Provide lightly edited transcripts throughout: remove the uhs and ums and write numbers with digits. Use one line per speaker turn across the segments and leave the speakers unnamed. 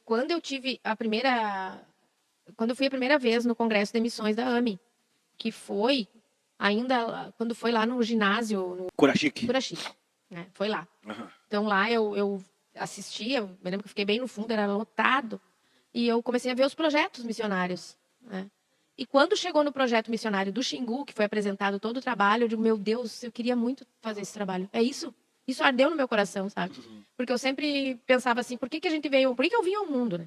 Quando eu fui a primeira vez no Congresso de Missões da AME, que foi ainda quando foi lá no ginásio, no
Curachique.
Né? Foi lá.
Uhum.
Então lá eu assisti, eu me lembro que eu fiquei bem no fundo, era lotado, e eu comecei a ver os projetos missionários, né? E quando chegou no projeto missionário do Xingu, que foi apresentado todo o trabalho, eu digo, meu Deus, eu queria muito fazer esse trabalho. É isso? Isso ardeu no meu coração, sabe? Porque eu sempre pensava assim, por que eu vim ao mundo, né?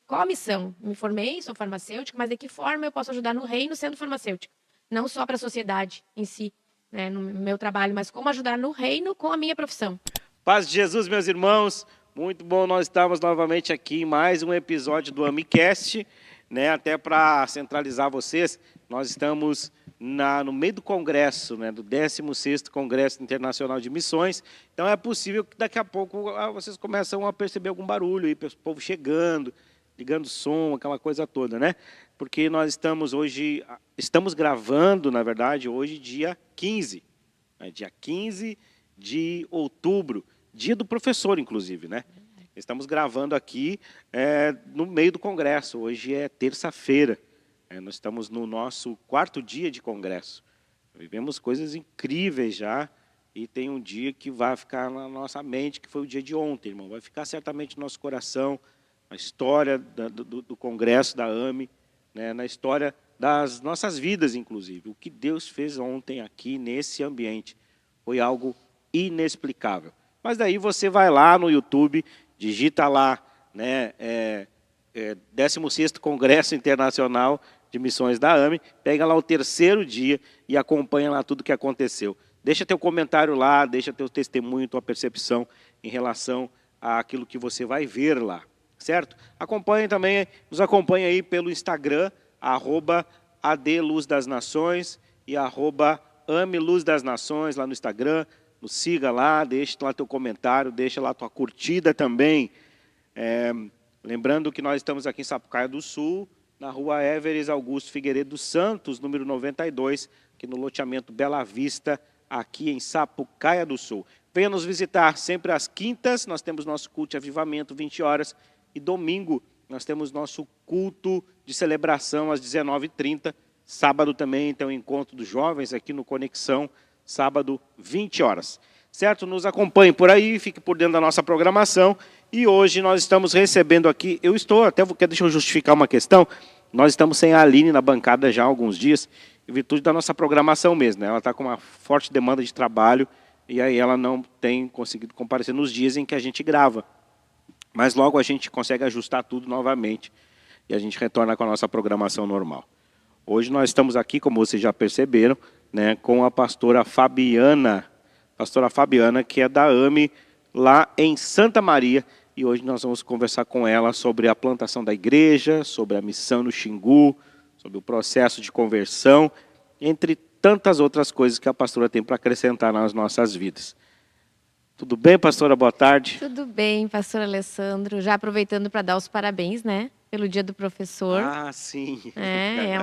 Qual a missão? Me formei, sou farmacêutica, mas de que forma eu posso ajudar no reino sendo farmacêutica? Não só para a sociedade em si, né, no meu trabalho, mas como ajudar no reino com a minha profissão.
Paz de Jesus, meus irmãos. Muito bom nós estarmos novamente aqui em mais um episódio do AmiCast, né? Até para centralizar vocês, nós estamos no meio do congresso, né? Do 16º Congresso Internacional de Missões. Então é possível que daqui a pouco vocês começam a perceber algum barulho aí, o povo chegando, ligando o som, aquela coisa toda, né? Porque nós estamos gravando, na verdade, hoje dia 15, né? Dia 15 de outubro, dia do professor, inclusive, né? Estamos gravando aqui no meio do congresso. Hoje é terça-feira. Nós estamos no nosso 4º dia de congresso. Vivemos coisas incríveis já. E tem um dia que vai ficar na nossa mente, que foi o dia de ontem, irmão. Vai ficar certamente no nosso coração, a história do congresso da AME, né? Na história das nossas vidas, inclusive. O que Deus fez ontem aqui nesse ambiente foi algo inexplicável. Mas daí você vai lá no YouTube, digita lá, né, 16º Congresso Internacional de Missões da AME, pega lá o 3º dia e acompanha lá tudo o que aconteceu. Deixa teu comentário lá, deixa teu testemunho, tua percepção em relação àquilo que você vai ver lá, certo? Nos acompanhe aí pelo Instagram, @ADLuzDasNações e @AmeLuzDasNações lá no Instagram. Nos siga lá, deixa lá teu comentário, deixa lá tua curtida também. Lembrando que nós estamos aqui em Sapucaia do Sul, na rua Everest Augusto Figueiredo dos Santos, número 92, aqui no loteamento Bela Vista, aqui em Sapucaia do Sul. Venha nos visitar sempre às quintas, nós temos nosso culto de avivamento, 20 horas, e domingo nós temos nosso culto de celebração às 19h30. Sábado também tem o encontro dos jovens aqui no Conexão, sábado, 20 horas. Certo? Nos acompanhe por aí, fique por dentro da nossa programação. E hoje nós estamos recebendo aqui, deixa eu justificar uma questão, nós estamos sem a Aline na bancada já há alguns dias, em virtude da nossa programação mesmo, né? Ela está com uma forte demanda de trabalho, e aí ela não tem conseguido comparecer nos dias em que a gente grava. Mas logo a gente consegue ajustar tudo novamente, e a gente retorna com a nossa programação normal. Hoje nós estamos aqui, como vocês já perceberam, né, com a pastora Fabiana, que é da AME, lá em Santa Maria. E hoje nós vamos conversar com ela sobre a plantação da igreja, sobre a missão no Xingu, sobre o processo de conversão, entre tantas outras coisas que a pastora tem para acrescentar nas nossas vidas. Tudo bem, pastora? Boa tarde.
Tudo bem, pastor Alessandro. Já aproveitando para dar os parabéns, né? Pelo Dia do Professor.
Ah, sim.
É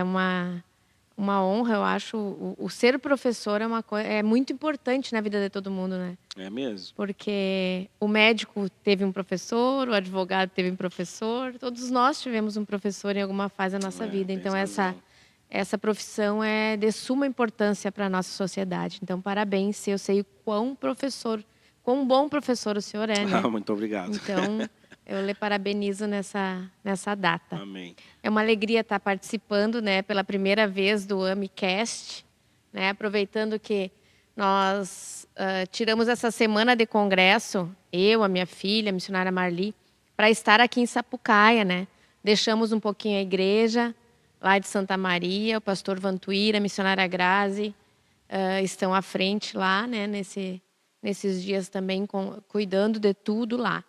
uma honra, eu acho. O ser professor é muito importante na vida de todo mundo, né?
É mesmo?
Porque o médico teve um professor, o advogado teve um professor, todos nós tivemos um professor em alguma fase da nossa vida. Então, essa profissão é de suma importância para a nossa sociedade. Então, parabéns, eu sei quão bom professor o senhor é, né?
Muito obrigado.
Então, eu lhe parabenizo nessa data.
Amém.
É uma alegria estar participando, né, pela primeira vez do AmiCast, né, aproveitando que nós tiramos essa semana de congresso, eu, a minha filha, a missionária Marli, para estar aqui em Sapucaia, né? Deixamos um pouquinho a igreja lá de Santa Maria, o pastor Vantuíra, a missionária Grazi, estão à frente lá, né, nesses dias também cuidando de tudo lá.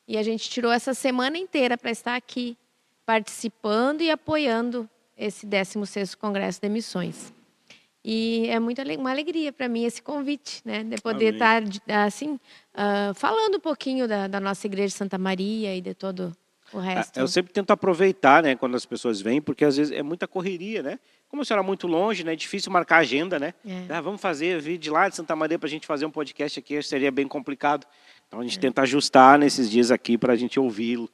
E a gente tirou essa semana inteira para estar aqui, participando e apoiando esse 16º Congresso de Missões. E é uma alegria para mim esse convite, né? De poder estar, assim, falando um pouquinho da nossa Igreja de Santa Maria e de todo o resto.
Eu sempre tento aproveitar, né, quando as pessoas vêm, porque às vezes é muita correria, né? Como a senhora é muito longe, né? É difícil marcar agenda, né? Vamos vir de lá de Santa Maria para a gente fazer um podcast aqui, seria bem complicado. Então a gente tenta ajustar nesses dias aqui para a gente ouvir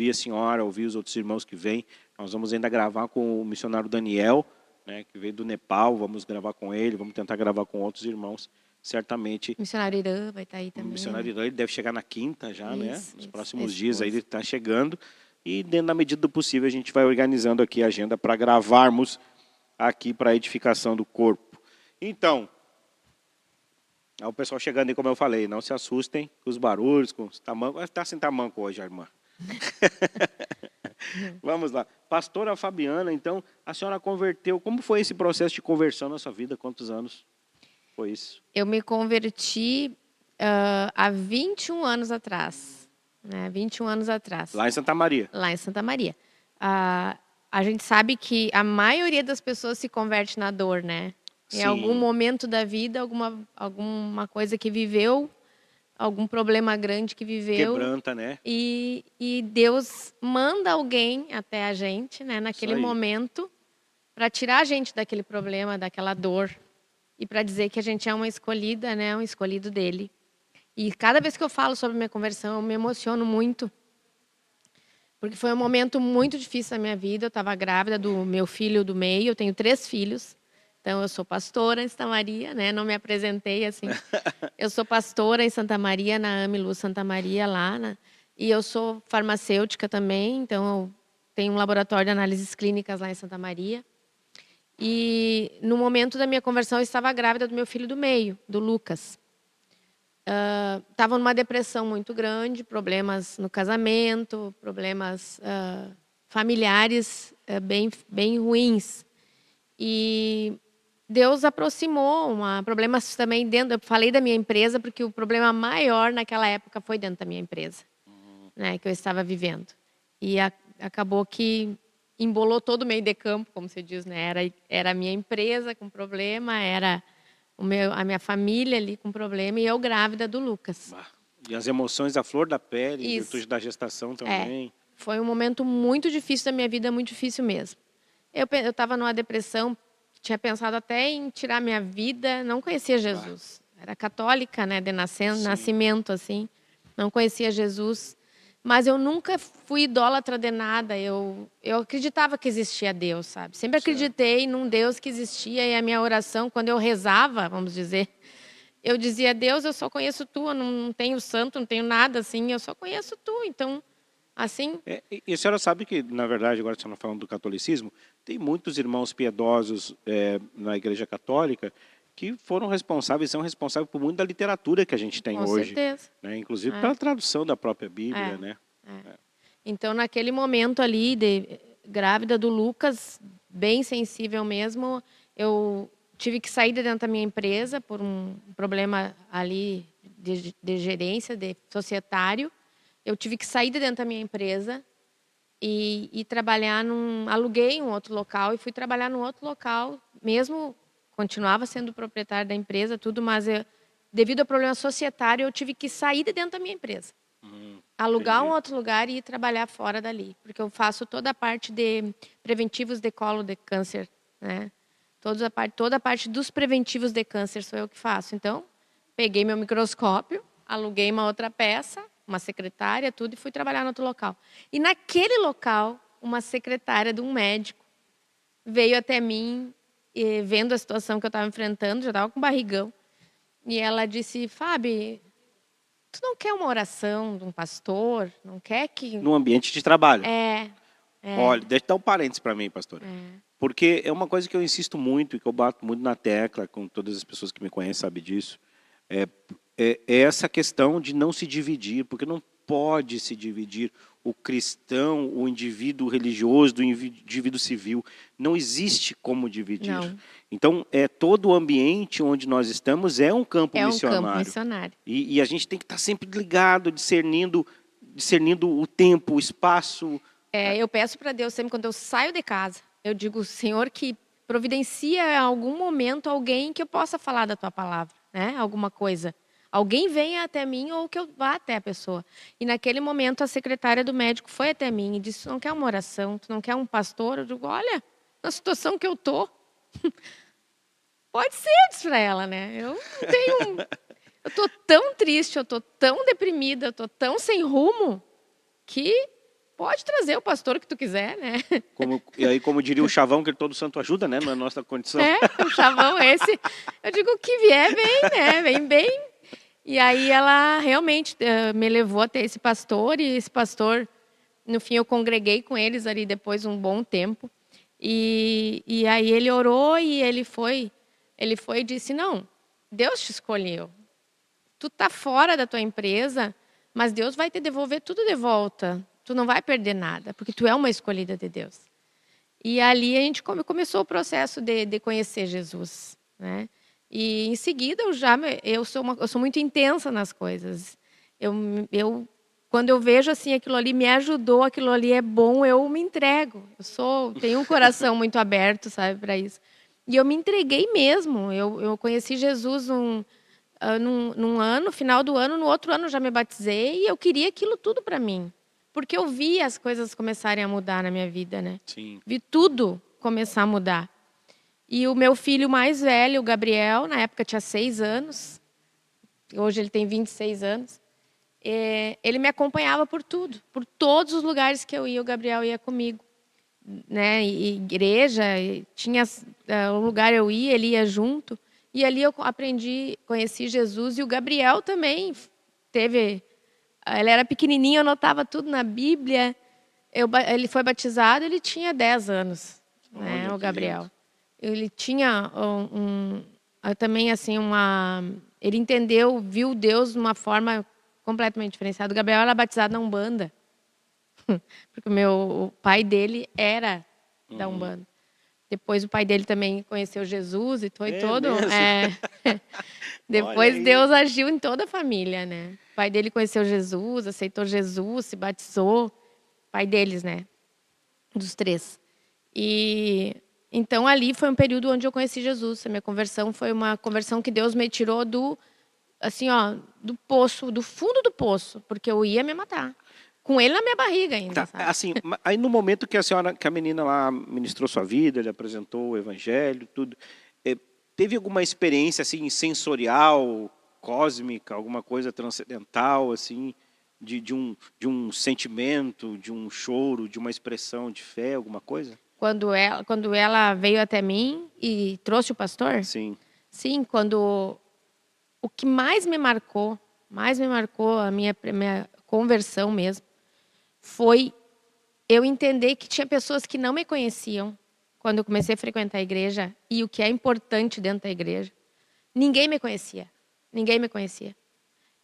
a senhora, ouvir os outros irmãos que vêm. Nós vamos ainda gravar com o missionário Daniel, né, que veio do Nepal, vamos gravar com ele, vamos tentar gravar com outros irmãos, certamente.
O missionário Irã vai estar aí
O
também.
missionário Irã, ele deve chegar na quinta já, né? Nos próximos
Esse
dias aí
curso.
ele está chegando. E dentro da medida do possível a gente vai organizando aqui a agenda para gravarmos aqui para a edificação do corpo. Então, o pessoal chegando aí, como eu falei, não se assustem com os barulhos, com os tamancos. Vai estar sem tamanco hoje, a irmã. Vamos lá. Pastora Fabiana, então, a senhora converteu. Como foi esse processo de conversão na sua vida? Quantos anos foi isso?
Eu me converti há 21 anos atrás. Né? 21 anos atrás.
Lá em Santa Maria?
Lá em Santa Maria. A gente sabe que a maioria das pessoas se converte na dor, né? Em
Sim.
algum momento da vida, alguma coisa que viveu, algum problema grande que viveu.
Quebranta, né?
E Deus manda alguém até a gente, né, naquele momento, para tirar a gente daquele problema, daquela dor. E para dizer que a gente é uma escolhida, né, um escolhido dele. E cada vez que eu falo sobre minha conversão, eu me emociono muito. Porque foi um momento muito difícil na minha vida. Eu estava grávida do meu filho do meio, eu tenho 3 filhos. Então, eu sou pastora em Santa Maria, né? Não me apresentei assim. Eu sou pastora em Santa Maria, na Amilu Santa Maria, lá. E eu sou farmacêutica também, então eu tenho um laboratório de análises clínicas lá em Santa Maria. E no momento da minha conversão, eu estava grávida do meu filho do meio, do Lucas. Estava numa depressão muito grande, problemas no casamento, problemas familiares bem ruins. E Deus aproximou problemas também dentro. Eu falei da minha empresa porque o problema maior naquela época foi dentro da minha empresa, né, que eu estava vivendo. E acabou que embolou todo o meio de campo, como se diz, né? Era a minha empresa com problema, era a minha família ali com problema e eu grávida do Lucas.
E as emoções à flor da pele, em
Isso.
virtude da gestação também.
Foi um momento muito difícil da minha vida, muito difícil mesmo. Eu estava numa depressão, tinha pensado até em tirar minha vida, não conhecia Jesus. Era católica, né, de nascimento, assim. Não conhecia Jesus. Mas eu nunca fui idólatra de nada. Eu acreditava que existia Deus, sabe? Sempre acreditei num Deus que existia. E a minha oração, quando eu rezava, vamos dizer, eu dizia, Deus, eu só conheço Tu, eu não tenho santo, não tenho nada assim, eu só conheço Tu. Então, assim...
E a senhora sabe que, na verdade, agora a senhora falando do catolicismo, tem muitos irmãos piedosos na Igreja Católica que foram responsáveis, são responsáveis por muito da literatura que a gente tem hoje.
Com certeza.
Né? Inclusive pela tradução da própria Bíblia, né?
Então, naquele momento ali, grávida do Lucas, bem sensível mesmo, eu tive que sair de dentro da minha empresa por um problema ali de gerência, de societário. Eu tive que sair de dentro da minha empresa e trabalhar aluguei um outro local e fui trabalhar num outro local, mesmo continuava sendo proprietário da empresa, tudo, mas devido ao problema societário, eu tive que sair de dentro da minha empresa. Alugar um outro lugar e ir trabalhar fora dali, porque eu faço toda a parte de preventivos de colo de câncer, né? Toda a parte dos preventivos de câncer sou eu que faço. Então, peguei meu microscópio, aluguei uma outra peça, uma secretária, tudo, e fui trabalhar no outro local. E naquele local, uma secretária de um médico veio até mim, vendo a situação que eu estava enfrentando, já estava com barrigão, e ela disse, Fábio, tu não quer uma oração de um pastor? Não quer que...
No ambiente de trabalho.
Olha,
deixa eu dar um parênteses para mim, pastora. Porque é uma coisa que eu insisto muito e que eu bato muito na tecla, com todas as pessoas que me conhecem sabem disso, é essa questão de não se dividir, porque não pode se dividir o cristão, o indivíduo religioso do indivíduo civil. Não existe como dividir.
Não.
Então, todo o ambiente onde nós estamos é um campo missionário.
É um campo missionário.
E a gente tem que estar sempre ligado, discernindo o tempo, o espaço.
Eu peço para Deus sempre, quando eu saio de casa, eu digo, Senhor, que providencia em algum momento alguém que eu possa falar da Tua palavra, né? Alguma coisa. Alguém venha até mim ou que eu vá até a pessoa. E naquele momento a secretária do médico foi até mim e disse, tu não quer uma oração, tu não quer um pastor? Eu digo, olha, na situação que eu tô, pode ser, eu disse para ela, né? Eu não tenho... eu tô tão triste, eu tô tão deprimida, eu tô tão sem rumo, que pode trazer o pastor que tu quiser, né?
E aí, como diria o Chavão, que todo santo ajuda, né? Não é nossa condição.
O chavão esse. Eu digo, o que vier, vem, né? Vem bem. E aí ela realmente me levou até esse pastor, e esse pastor, no fim, eu congreguei com eles ali depois um bom tempo. E aí ele orou e ele foi e disse, não, Deus te escolheu. Tu tá fora da tua empresa, mas Deus vai te devolver tudo de volta. Tu não vai perder nada, porque tu é uma escolhida de Deus. E ali a gente começou o processo de conhecer Jesus, né? E em seguida eu sou muito intensa nas coisas. Quando eu vejo assim aquilo ali me ajudou, aquilo ali é bom, eu me entrego. Tenho um coração muito aberto, sabe, para isso. E eu me entreguei mesmo. Eu conheci Jesus num ano, final do ano, no outro ano eu já me batizei e eu queria aquilo tudo para mim. Porque eu vi as coisas começarem a mudar na minha vida, né?
Sim.
Vi tudo começar a mudar. E o meu filho mais velho, o Gabriel, na época tinha 6 anos, hoje ele tem 26 anos, ele me acompanhava por tudo, por todos os lugares que eu ia, o Gabriel ia comigo. Né? E igreja, tinha um lugar eu ia, ele ia junto. E ali eu conheci Jesus, e o Gabriel também ele era pequenininho, anotava tudo na Bíblia. Ele foi batizado, ele tinha 10 anos, né, o Gabriel. Ele tinha também assim ele entendeu, viu Deus de uma forma completamente diferenciada. O Gabriel era batizado na Umbanda, porque o pai dele era da Umbanda. Depois o pai dele também conheceu Jesus e foi todo. Depois Deus agiu em toda a família, né? O pai dele conheceu Jesus, aceitou Jesus, se batizou. Pai deles, né? Dos 3. E então ali foi um período onde eu conheci Jesus. A minha conversão foi uma conversão que Deus me tirou do poço, do fundo do poço, porque eu ia me matar. Com ele na minha barriga ainda,
tá,
sabe?
Assim, aí no momento que a menina lá ministrou sua vida, ele apresentou o evangelho, tudo, teve alguma experiência assim sensorial, cósmica, alguma coisa transcendental, assim, de um sentimento, de um choro, de uma expressão de fé, alguma coisa?
Quando ela veio até mim e trouxe o pastor?
Sim.
Sim, o que mais me marcou a minha conversão mesmo, foi eu entender que tinha pessoas que não me conheciam quando eu comecei a frequentar a igreja, e o que é importante dentro da igreja. Ninguém me conhecia. Ninguém me conhecia.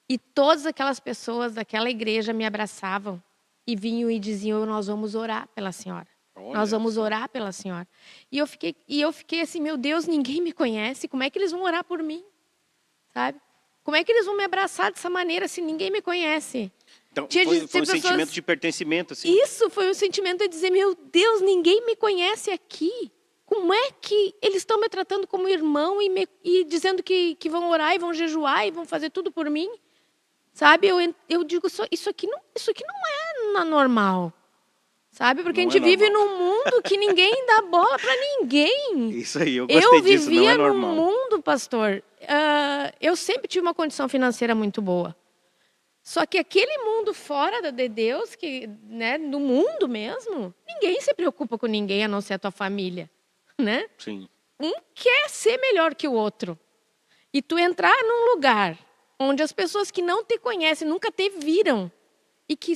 E todas aquelas pessoas daquela igreja me abraçavam e vinham e diziam, nós vamos orar pela senhora. Nós vamos orar pela senhora. E eu fiquei assim, meu Deus, ninguém me conhece, como é que eles vão orar por mim? Sabe? Como é que eles vão me abraçar dessa maneira se ninguém me conhece?
Então, foi um sentimento de pertencimento, assim?
Isso, foi um sentimento de dizer, meu Deus, ninguém me conhece aqui. Como é que eles estão me tratando como irmão e dizendo que vão orar e vão jejuar e vão fazer tudo por mim? Sabe? Eu digo, isso aqui não é normal. Sabe? Porque a gente vive num mundo que ninguém dá bola para ninguém.
Isso aí, eu gostei disso, não é normal.
Eu vivia num mundo, pastor, eu sempre tive uma condição financeira muito boa. Só que aquele mundo fora de Deus, né, no mundo mesmo, ninguém se preocupa com ninguém a não ser a tua família, né?
Sim.
Um quer ser melhor que o outro. E tu entrar num lugar onde as pessoas que não te conhecem, nunca te viram, e que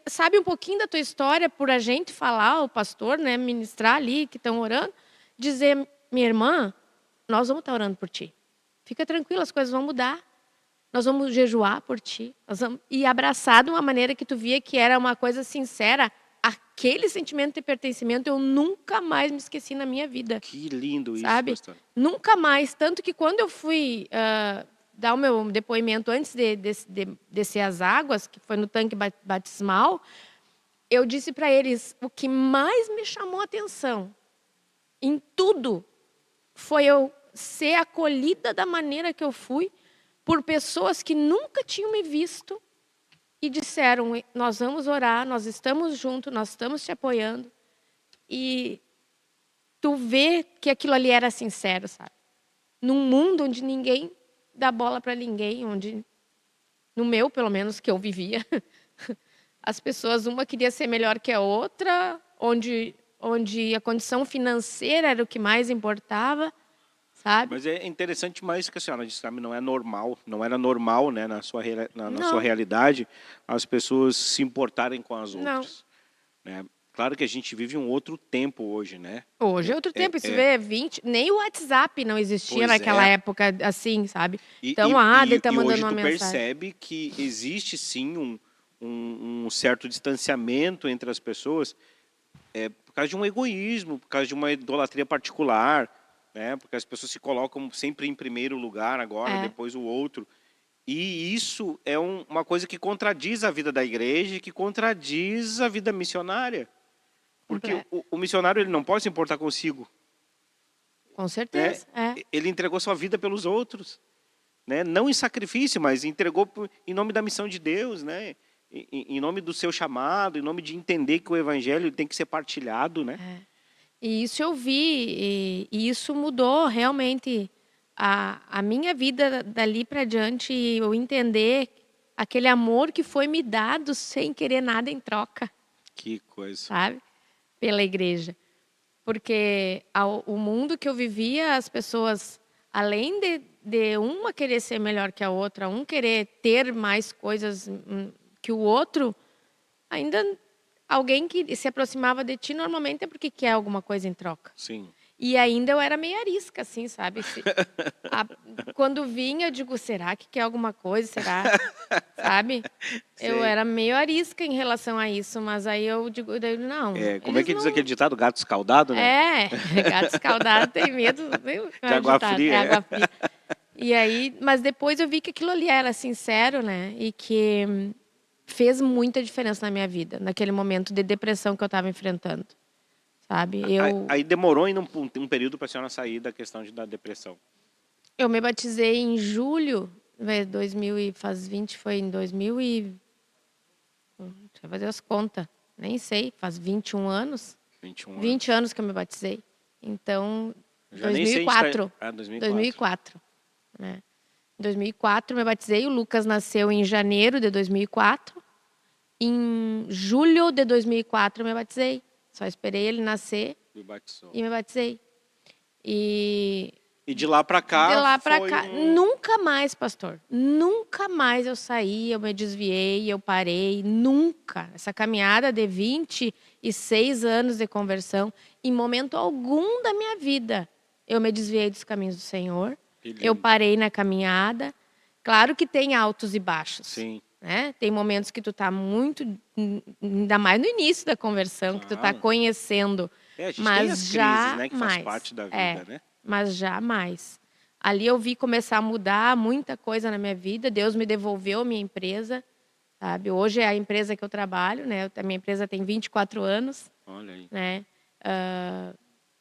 sabe um pouquinho da tua história por a gente falar, o pastor, né, ministrar ali, que estão orando, dizer, minha irmã, nós vamos estar orando por ti. Fica tranquila, as coisas vão mudar. Nós vamos jejuar por ti. E abraçar de uma maneira que tu via que era uma coisa sincera. Aquele sentimento de pertencimento eu nunca mais me esqueci na minha vida.
Que lindo isso,
sabe?
pastor.
Nunca mais. Tanto que quando eu fui dar o meu depoimento antes de descer as águas, que foi no tanque batismal, eu disse para eles, o que mais me chamou a atenção em tudo foi eu ser acolhida da maneira que eu fui, por pessoas que nunca tinham me visto e disseram, nós vamos orar, nós estamos juntos, nós estamos te apoiando. E tu vê que aquilo ali era sincero, sabe? Num mundo onde ninguém dar bola para ninguém, onde, no meu, pelo menos, que eu vivia, as pessoas, uma queria ser melhor que a outra, onde a condição financeira era o que mais importava, sabe?
Mas é interessante mais que a senhora disse, sabe, não é normal, não era normal, né, na sua, na sua
Não,
realidade, as pessoas se importarem com as
não.
outras, né? Claro que a gente vive um outro tempo hoje, né?
Hoje é outro tempo, isso vê 20, nem o WhatsApp não existia
Pois
naquela
é.
época assim, sabe?
E,
Então,
e,
ele
e,
tá
e
mandando
hoje
uma
tu
mensagem.
percebe que existe sim um certo distanciamento entre as pessoas, por causa de um egoísmo, por causa de uma idolatria particular, né? Porque as pessoas se colocam sempre em primeiro lugar agora,
É,
depois o outro. E isso é uma coisa que contradiz a vida da igreja, que contradiz a vida missionária. Porque
completo.
o missionário ele não pode se importar consigo,
Com
né?
certeza, é.
Ele entregou sua vida pelos outros, né? Não em sacrifício, mas entregou em nome da missão de Deus, né? Em nome do seu chamado, em nome de entender que o evangelho tem que ser partilhado, né?
E isso eu vi, e isso mudou realmente a minha vida dali para diante, eu entender aquele amor que foi me dado sem querer nada em troca,
Que coisa.
sabe? Pela igreja. Porque o mundo que eu vivia, as pessoas, além de uma querer ser melhor que a outra, um querer ter mais coisas que o outro, ainda alguém que se aproximava de ti normalmente é porque quer alguma coisa em troca.
Sim.
E ainda eu era meio arisca, assim, sabe? A- Quando vinha, eu digo, será que quer alguma coisa? Será? Sabe? Eu
Sei.
era meio arisca em relação a isso, mas aí eu digo, daí, não,
Como é
eles
que diz
não.
aquele ditado? Gato escaldado, né?
É, gato escaldado tem medo, viu? Não
De
é
água
ditado, é
fria, é.
água fria. E aí, mas depois eu vi que aquilo ali era sincero, né? E que fez muita diferença na minha vida, naquele momento de depressão que eu estava enfrentando, sabe?
Aí demorou ainda um período para a senhora sair da questão da depressão.
Eu me batizei em julho, 2000 e faz 20, foi em 2000 e deixa eu fazer as contas, nem sei, faz 21 anos,
21
20
anos.
anos que eu me batizei. Então,
Já nem sei onde está.
2004,
2004.
2004, né? Em 2004 me batizei, o Lucas nasceu em janeiro de 2004. Em julho de 2004 me batizei. Só esperei ele nascer
Me batizou.
e me batizei. E
E de lá para
de
cá
lá para
foi
cá, nunca mais, pastor. Nunca mais eu saí, eu me desviei, eu parei. Nunca. Essa caminhada de 26 anos de conversão, em momento algum da minha vida, eu me desviei dos caminhos do Senhor.
Que
Eu
lindo.
parei na caminhada. Claro que tem altos e baixos.
Sim.
Né? Tem momentos que tu tá muito, ainda mais no início da conversão, que tu tá
Claro.
conhecendo,
A gente tem as
mas
crises, né, que faz
jamais,
parte da vida, né?
mas jamais. Ali eu vi começar a mudar muita coisa na minha vida. Deus me devolveu a minha empresa, sabe? Hoje é a empresa que eu trabalho, né? A minha empresa tem 24 anos,
Olha aí.
né?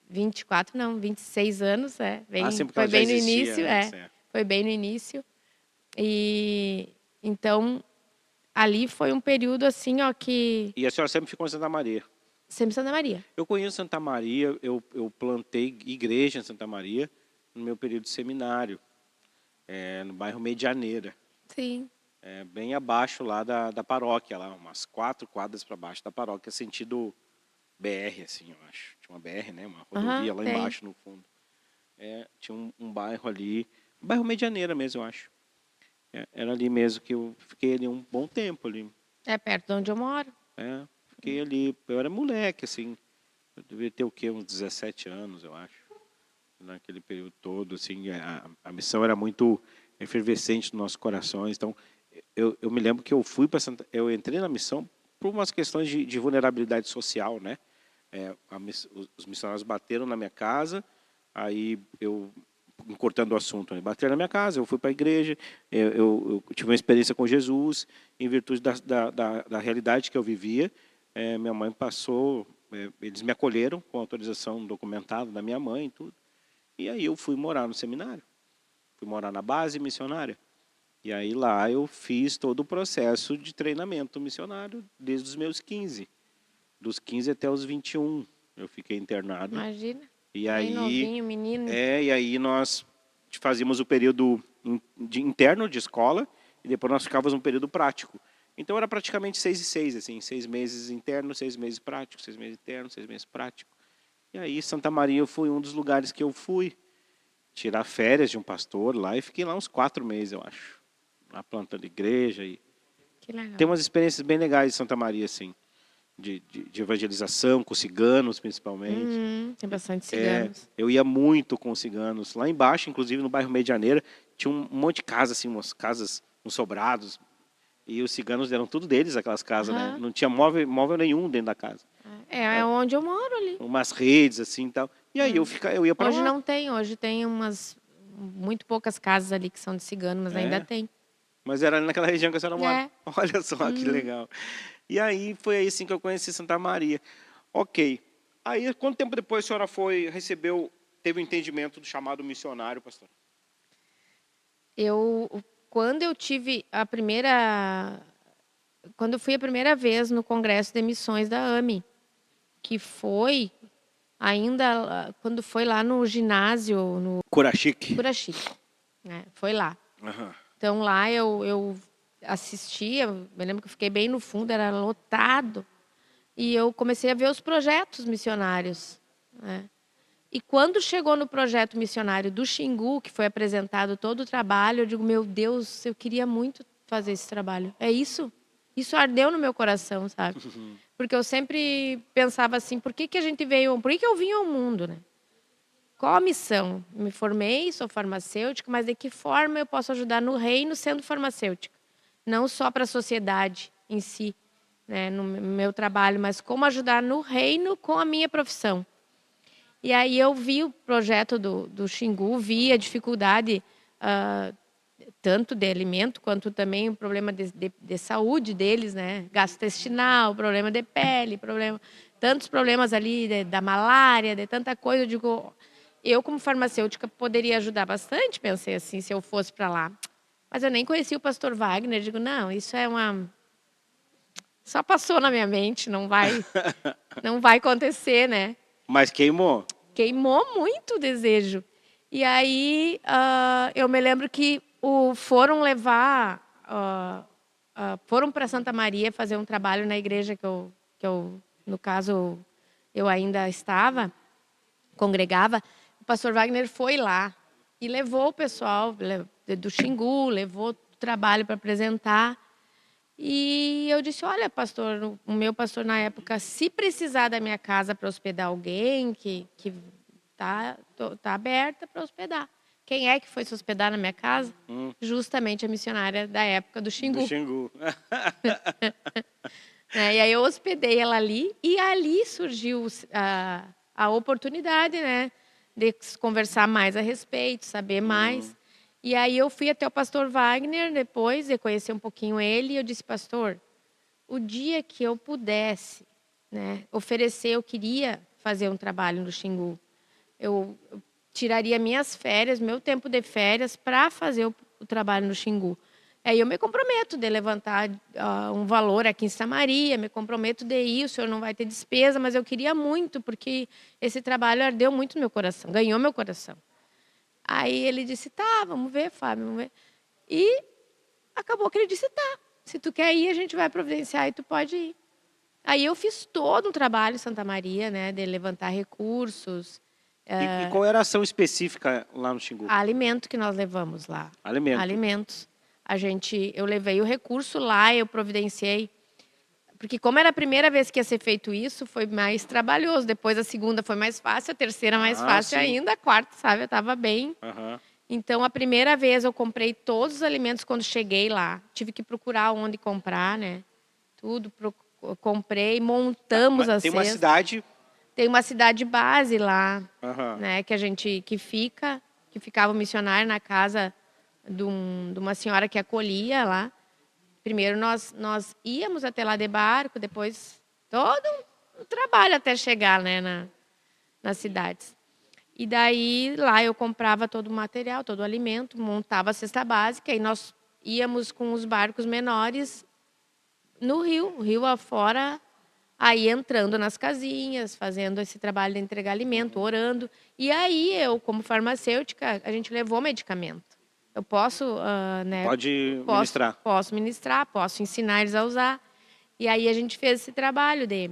24 não, 26 anos,
Sim, porque
foi
ela já
bem no
existia
início,
antes,
foi bem no início. E então ali foi um período assim, ó, que
E a senhora sempre ficou em Santa Maria.
sempre Santa Maria.
Eu conheço Santa Maria, eu plantei igreja em Santa Maria no meu período de seminário, no bairro Medianeira,
Sim.
bem abaixo lá da paróquia, lá, umas 4 quadras para baixo da paróquia, sentido BR, assim, eu acho. Tinha uma BR, né, uma rodovia lá
Tem.
embaixo no fundo. Tinha um bairro ali, um bairro Medianeira mesmo, eu acho. Era ali mesmo que eu fiquei ali um bom tempo ali.
É perto de onde eu moro.
Fiquei ali, eu era moleque, assim, eu devia ter o quê? Uns 17 anos, eu acho. Naquele período todo, assim, a missão era muito efervescente nos nossos corações. Então, eu me lembro que eu fui para eu entrei na missão por umas questões de vulnerabilidade social, né? Os missionários bateram na minha casa, aí eu encurtando o assunto, né? Bateram na minha casa, eu fui para a igreja, eu tive uma experiência com Jesus, em virtude da realidade que eu vivia. Minha mãe passou, eles me acolheram com autorização documentada da minha mãe e tudo. E aí eu fui morar no seminário, fui morar na base missionária. E aí lá eu fiz todo o processo de treinamento missionário desde os meus 15. Dos 15 até os 21 eu fiquei internado.
Imagina.
E
Bem
aí,
novinho, menino.
e aí nós fazíamos o período interno de escola e depois nós ficávamos um período prático. Então era praticamente 6 e 6, assim, 6 meses interno, 6 meses prático, 6 meses interno, 6 meses prático. E aí Santa Maria foi um dos lugares que eu fui tirar férias de um pastor lá e fiquei lá uns 4 meses, eu acho, na planta da igreja. E
Que legal.
tem umas experiências bem legais em Santa Maria, assim, de evangelização, com ciganos principalmente.
Tem bastante ciganos.
Eu ia muito com os ciganos. Lá embaixo, inclusive no bairro Medianeira, tinha um monte de casas, assim, umas casas, uns sobrados. E os ciganos eram tudo deles, aquelas casas, né? Não tinha móvel nenhum dentro da casa.
É onde eu moro ali.
Umas redes, assim e tal. E aí eu ia para lá.
Hoje não tem, hoje tem muito poucas casas ali que são de cigano, mas ainda tem.
Mas era naquela região que a senhora mora. Olha só que legal. E aí foi aí assim que eu conheci Santa Maria. Ok. Aí, quanto tempo depois a senhora teve o entendimento do chamado missionário, pastor?
Quando eu fui a primeira vez no Congresso de Missões da AME, que foi ainda quando foi lá no ginásio, no
Curachique.
Foi lá. Então lá eu assistia, me lembro que eu fiquei bem no fundo, era lotado, e eu comecei a ver os projetos missionários, né? E quando chegou no projeto missionário do Xingu, que foi apresentado todo o trabalho, eu digo, meu Deus, eu queria muito fazer esse trabalho. É isso? Isso ardeu no meu coração, sabe? Porque eu sempre pensava assim, por que eu vim ao mundo, né? Qual a missão? Me formei, sou farmacêutica, mas de que forma eu posso ajudar no reino sendo farmacêutica? Não só para a sociedade em si, né, no meu trabalho, mas como ajudar no reino com a minha profissão. E aí eu vi o projeto do Xingu, vi a dificuldade tanto de alimento, quanto também o problema de saúde deles, né? Gastrointestinal, problema de pele, tantos problemas ali da malária, de tanta coisa. Eu digo, eu como farmacêutica poderia ajudar bastante, pensei assim, se eu fosse para lá. Mas eu nem conhecia o pastor Wagner, eu digo, não, isso só passou na minha mente, não vai acontecer, né?
Mas queimou?
Queimou muito o desejo. E aí eu me lembro que foram para Santa Maria fazer um trabalho na igreja que eu no caso, eu ainda congregava. O pastor Wagner foi lá e levou o pessoal do Xingu, levou o trabalho para apresentar. E eu disse, olha, pastor, o meu pastor na época, se precisar da minha casa para hospedar alguém, que tá aberta para hospedar. Quem é que foi se hospedar na minha casa? Justamente a missionária da época do Xingu.
Do Xingu.
E aí eu hospedei ela ali, e ali surgiu a oportunidade, né, de conversar mais a respeito, saber mais. E aí eu fui até o pastor Wagner depois, de conhecer um pouquinho ele, e eu disse, pastor, o dia que eu pudesse, né, oferecer, eu queria fazer um trabalho no Xingu. Eu tiraria minhas férias, meu tempo de férias, para fazer o trabalho no Xingu. Aí eu me comprometo de levantar um valor aqui em Samaria, me comprometo de ir, o senhor não vai ter despesa, mas eu queria muito, porque esse trabalho ardeu muito no meu coração, ganhou meu coração. Aí ele disse, tá, vamos ver, Fábio, vamos ver. E acabou que ele disse, tá, se tu quer ir, a gente vai providenciar e tu pode ir. Aí eu fiz todo um trabalho em Santa Maria, né, de levantar recursos.
E qual era a ação específica lá no Xingu?
Alimento que nós levamos lá.
Alimentos.
Eu levei o recurso lá, eu providenciei. Porque como era a primeira vez que ia ser feito isso, foi mais trabalhoso. Depois a segunda foi mais fácil, a terceira mais fácil ainda, a quarta, sabe, eu estava bem. Então a primeira vez eu comprei todos os alimentos quando cheguei lá. Tive que procurar onde comprar, né? Tudo, comprei, montamos a cesta. Tem uma cidade base lá, né, que ficava o missionário na casa de uma senhora que acolhia lá. Primeiro nós íamos até lá de barco, depois todo um trabalho até chegar, né, nas cidades. E daí lá eu comprava todo o material, todo o alimento, montava a cesta básica e nós íamos com os barcos menores no rio afora, Aí entrando nas casinhas, fazendo esse trabalho de entregar alimento, orando. E aí eu, como farmacêutica, a gente levou medicamento. Eu posso, né,
Pode ministrar.
posso ministrar, posso ensinar eles a usar. E aí a gente fez esse trabalho de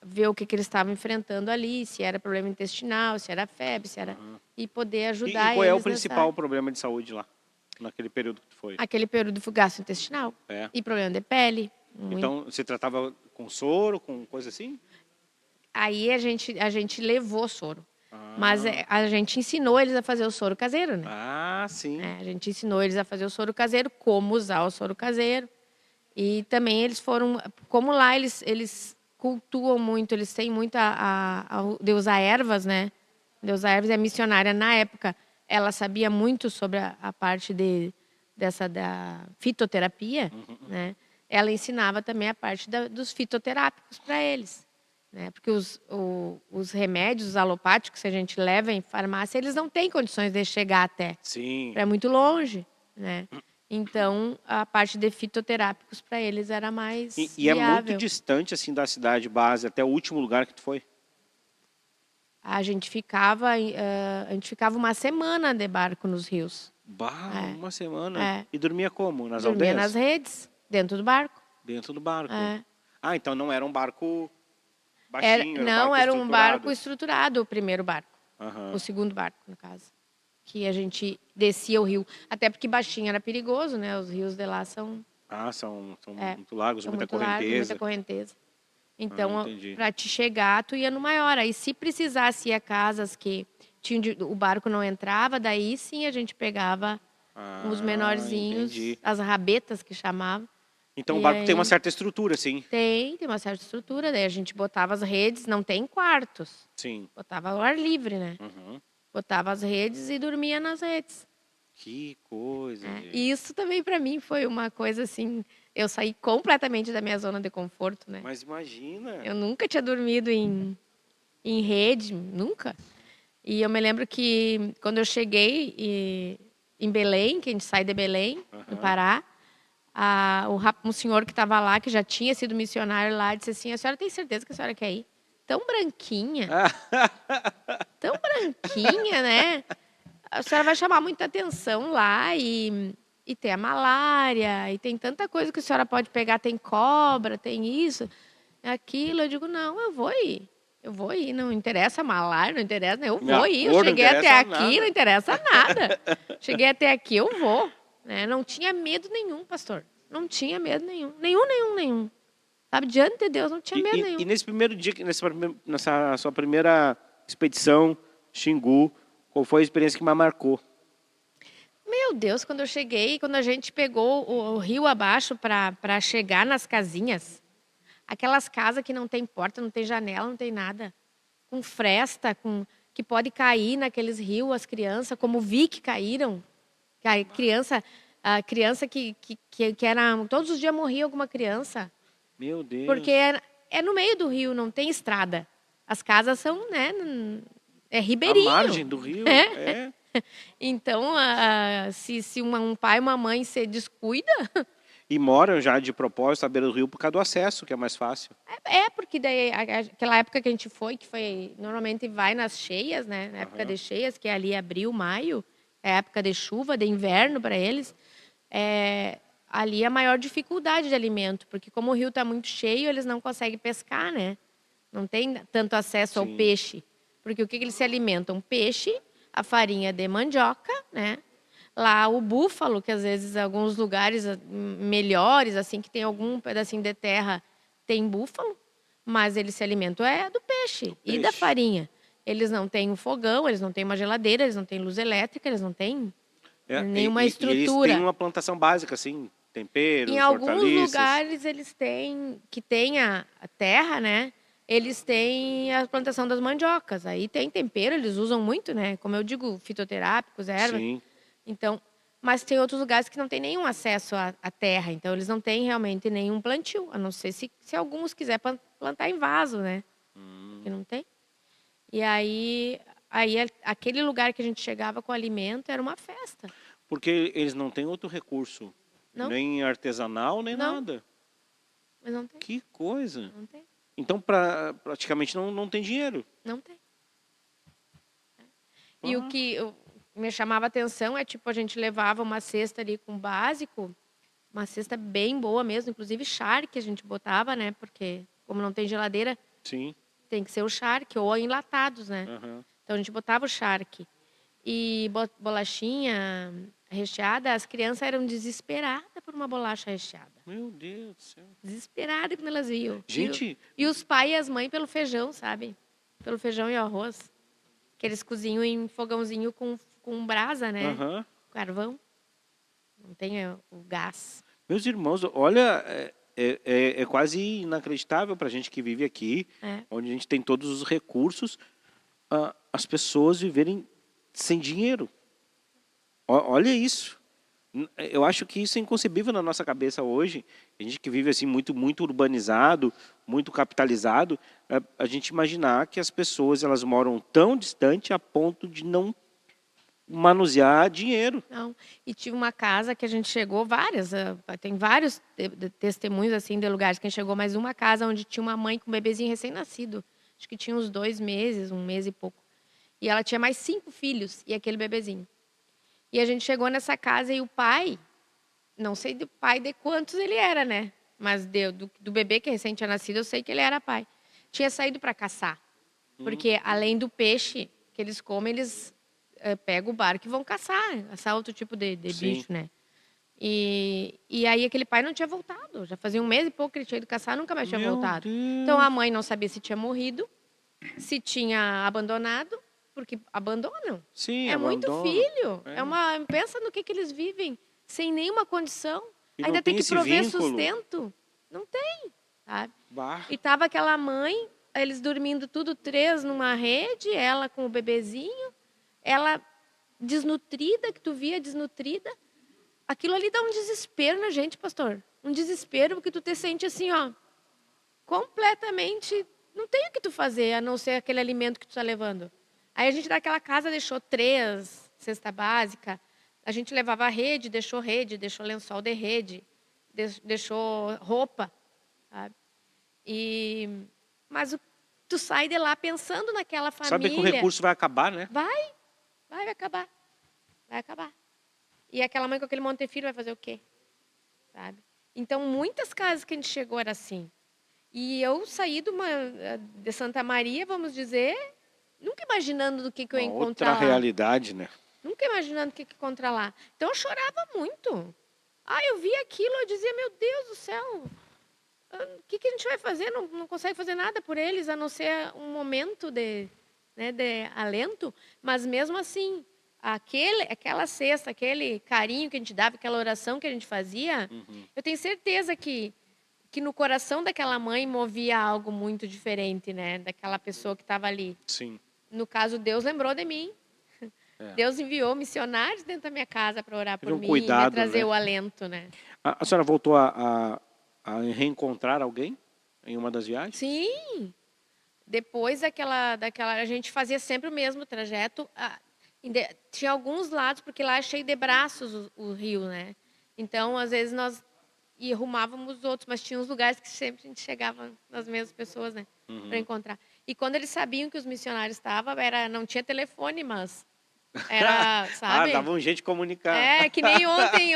ver o que eles estavam enfrentando ali, se era problema intestinal, se era febre, se era... E poder ajudar
E qual é o
eles
principal problema de saúde lá, naquele período que tu foi?
Aquele período de gastrointestinal.
É.
E problema de pele.
Então, você tratava com soro, com coisa assim?
Aí a gente levou soro. Mas a gente ensinou eles a fazer o soro caseiro, né?
Ah, sim.
A gente ensinou eles a fazer o soro caseiro, como usar o soro caseiro. E também eles foram... Como lá eles cultuam muito, eles têm muito de usar ervas, né? De usar ervas. E a missionária, na época, ela sabia muito sobre a parte da fitoterapia, né? Ela ensinava também a parte dos fitoterápicos para eles. Né? Porque os remédios alopáticos que a gente leva em farmácia, eles não têm condições de chegar até.
Sim.
É muito longe, né? Então, a parte de fitoterápicos para eles era mais
E é
viável.
muito distante, assim, da cidade base até o último lugar que tu foi?
A gente ficava uma semana de barco nos rios.
Uma semana?
É.
E dormia como? Nas
Dormia
aldeias?
nas redes, dentro do barco.
Dentro do barco?
É.
Ah, então não era um barco baixinho,
Era um barco estruturado, o primeiro barco.
Aham.
O segundo barco, no caso. Que a gente descia o rio. Até porque baixinho era perigoso, né? Os rios de lá são
São muito largos,
são
muita
muito largos,
correnteza.
muita correnteza. Então,
entendi.
para te chegar, tu ia no maior. Aí, se precisasse ir a casas que o barco não entrava, daí sim a gente pegava os menorzinhos,
Entendi.
as rabetas que chamavam.
Então o
E
barco tem uma
aí-
certa estrutura, sim.
Tem uma certa estrutura. Daí a gente botava as redes, não tem quartos.
Sim.
Botava ao ar livre, né?
Uhum.
Botava as redes e dormia nas redes.
Que coisa, gente.
E isso também para mim foi uma coisa assim, eu saí completamente da minha zona de conforto, né?
Mas imagina.
Eu nunca tinha dormido em rede, nunca. E eu me lembro que quando eu cheguei em Belém, que a gente sai de Belém, no Pará, um senhor que estava lá, que já tinha sido missionário lá, disse assim: a senhora tem certeza que a senhora quer ir? Tão branquinha. Tão branquinha, né? A senhora vai chamar muita atenção lá e tem a malária, e tem tanta coisa que a senhora pode pegar, tem cobra, tem isso, aquilo. Eu digo, não, eu vou ir. Eu vou ir, não interessa a malária, não interessa, eu vou ir. Eu cheguei até aqui, não interessa nada. Cheguei até aqui, eu vou. Né? Não tinha medo nenhum, pastor. Não tinha medo nenhum. Nenhum. Sabe, diante de Deus, não tinha medo nenhum.
E nesse primeiro dia, nessa sua primeira expedição, Xingu, qual foi a experiência que mais marcou?
Meu Deus, quando eu cheguei, quando a gente pegou o rio abaixo para chegar nas casinhas, aquelas casas que não tem porta, não tem janela, não tem nada, com fresta, que pode cair naqueles rios as crianças, como vi que caíram. A criança que era... Todos os dias morria alguma criança.
Meu Deus.
Porque é no meio do rio, não tem estrada. As casas são, né, é ribeirinho.
À margem do rio,
Então, se um pai e uma mãe se descuida...
E moram já de propósito à beira do rio por causa do acesso, que é mais fácil.
Porque daí, aquela época que a gente foi, normalmente vai nas cheias, né? Na época de cheias, que é ali abril, maio, é época de chuva, de inverno para eles. Ali é a maior dificuldade de alimento, porque como o rio está muito cheio, eles não conseguem pescar, né? Não tem tanto acesso ao peixe. Porque o que eles se alimentam? Peixe, a farinha de mandioca, né? Lá o búfalo, que às vezes alguns lugares melhores, assim, que tem algum pedacinho de terra, tem búfalo, mas eles se alimentam do peixe e da farinha. Eles não têm um fogão, eles não têm uma geladeira, eles não têm luz elétrica, eles não têm nenhuma estrutura.
E eles têm uma plantação básica, assim, temperos,
em alguns
hortaliças.
lugares eles têm, que tem a terra, né? Eles têm a plantação das mandiocas. Aí tem tempero, eles usam muito, né? Como eu digo, fitoterápicos, ervas.
Sim.
Então, mas tem outros lugares que não tem nenhum acesso à terra, então eles não têm realmente nenhum plantio, a não ser se alguns quiser plantar em vaso, né? Que não tem. E aí aquele lugar que a gente chegava com alimento era uma festa.
Porque eles não têm outro recurso,
Não.
nem artesanal, nem
Não.
nada.
Mas não tem.
Que coisa.
Não tem.
Então, praticamente não tem dinheiro.
Não tem. E o que me chamava atenção é, tipo, a gente levava uma cesta ali com básico, uma cesta bem boa mesmo, inclusive charque a gente botava, né? Porque como não tem geladeira,
Sim.
tem que ser o charque ou enlatados, né?
Aham.
Então a gente botava o charque. E bolachinha recheada, as crianças eram desesperadas por uma bolacha recheada.
Meu Deus do céu.
Desesperadas quando elas viam.
Gente,
E os pais e as mães pelo feijão, sabe? Pelo feijão e o arroz. Que eles cozinham em fogãozinho com brasa, né?
aham.
Carvão. Não tem o gás.
Meus irmãos, olha, é quase inacreditável para a gente que vive aqui,
É.
onde a gente tem todos os recursos, as pessoas viverem sem dinheiro. Olha isso. Eu acho que isso é inconcebível na nossa cabeça hoje. A gente que vive assim muito urbanizado, muito capitalizado, a gente imaginar que as pessoas elas moram tão distante a ponto de não manusear dinheiro.
Não. E tive uma casa que a gente chegou, várias, tem vários testemunhos assim de lugares que a gente chegou, mas uma casa onde tinha uma mãe com um bebezinho recém-nascido. Acho que tinha uns 2 meses, 1 mês e pouco. E ela tinha mais 5 filhos e aquele bebezinho. E a gente chegou nessa casa e o pai, não sei do pai de quantos ele era, né? Mas do bebê que recém tinha nascido, eu sei que ele era pai. Tinha saído para caçar. Porque além do peixe que eles comem, eles pegam o barco e vão caçar outro tipo de bicho, né? E aí aquele pai não tinha voltado. Já fazia 1 mês e pouco que ele tinha ido caçar, nunca mais tinha
Meu
voltado.
Deus.
Então a mãe não sabia se tinha morrido, se tinha abandonado, porque abandonam.
Sim,
É muito
abandono.
filho. Pensa no que eles vivem sem nenhuma condição.
E
Ainda
não
tem
tem
que
esse
prover
vínculo.
sustento. Não tem, sabe?
Bah.
E tava aquela mãe, eles dormindo tudo 3 numa rede, ela com o bebezinho, ela desnutrida, que tu via desnutrida. Aquilo ali dá um desespero na gente, pastor. Um desespero, porque tu te sente assim, ó, completamente... Não tem o que tu fazer, a não ser aquele alimento que tu tá levando. Aí a gente daquela casa deixou 3 cesta básica. A gente levava rede, deixou lençol de rede, deixou roupa, sabe? Mas tu sai de lá pensando naquela família.
Sabe que o recurso vai acabar, né?
Vai acabar. Vai acabar. E aquela mãe com aquele monte de filho vai fazer o quê? Sabe? Então, muitas casas que a gente chegou era assim. E eu saí de Santa Maria, vamos dizer, nunca imaginando do que eu ia
Uma
encontrar
outra
lá.
realidade, né?
Nunca imaginando o que ia encontrar lá. Então, eu chorava muito. Eu vi aquilo, eu dizia, meu Deus do céu, o que a gente vai fazer? Não consegue fazer nada por eles, a não ser um momento de alento. Mas mesmo assim, aquela cesta, aquele carinho que a gente dava, aquela oração que a gente fazia, eu tenho certeza que no coração daquela mãe movia algo muito diferente, né? Daquela pessoa que estava ali.
Sim.
No caso, Deus lembrou de mim. Deus enviou missionários dentro da minha casa para orar por mim
cuidado,
e me trazer
né?
o alento, né?
A senhora voltou a reencontrar alguém em uma das viagens?
Sim. Depois daquela a gente fazia sempre o mesmo trajeto. Tinha alguns lados, porque lá é cheio de braços o rio, né? Então, às vezes, nós arrumávamos os outros, mas tinha uns lugares que sempre a gente chegava nas mesmas pessoas, né? Para encontrar. E quando eles sabiam que os missionários estavam, não tinha telefone, mas era, sabe?
Dava um jeito de comunicar.
Que nem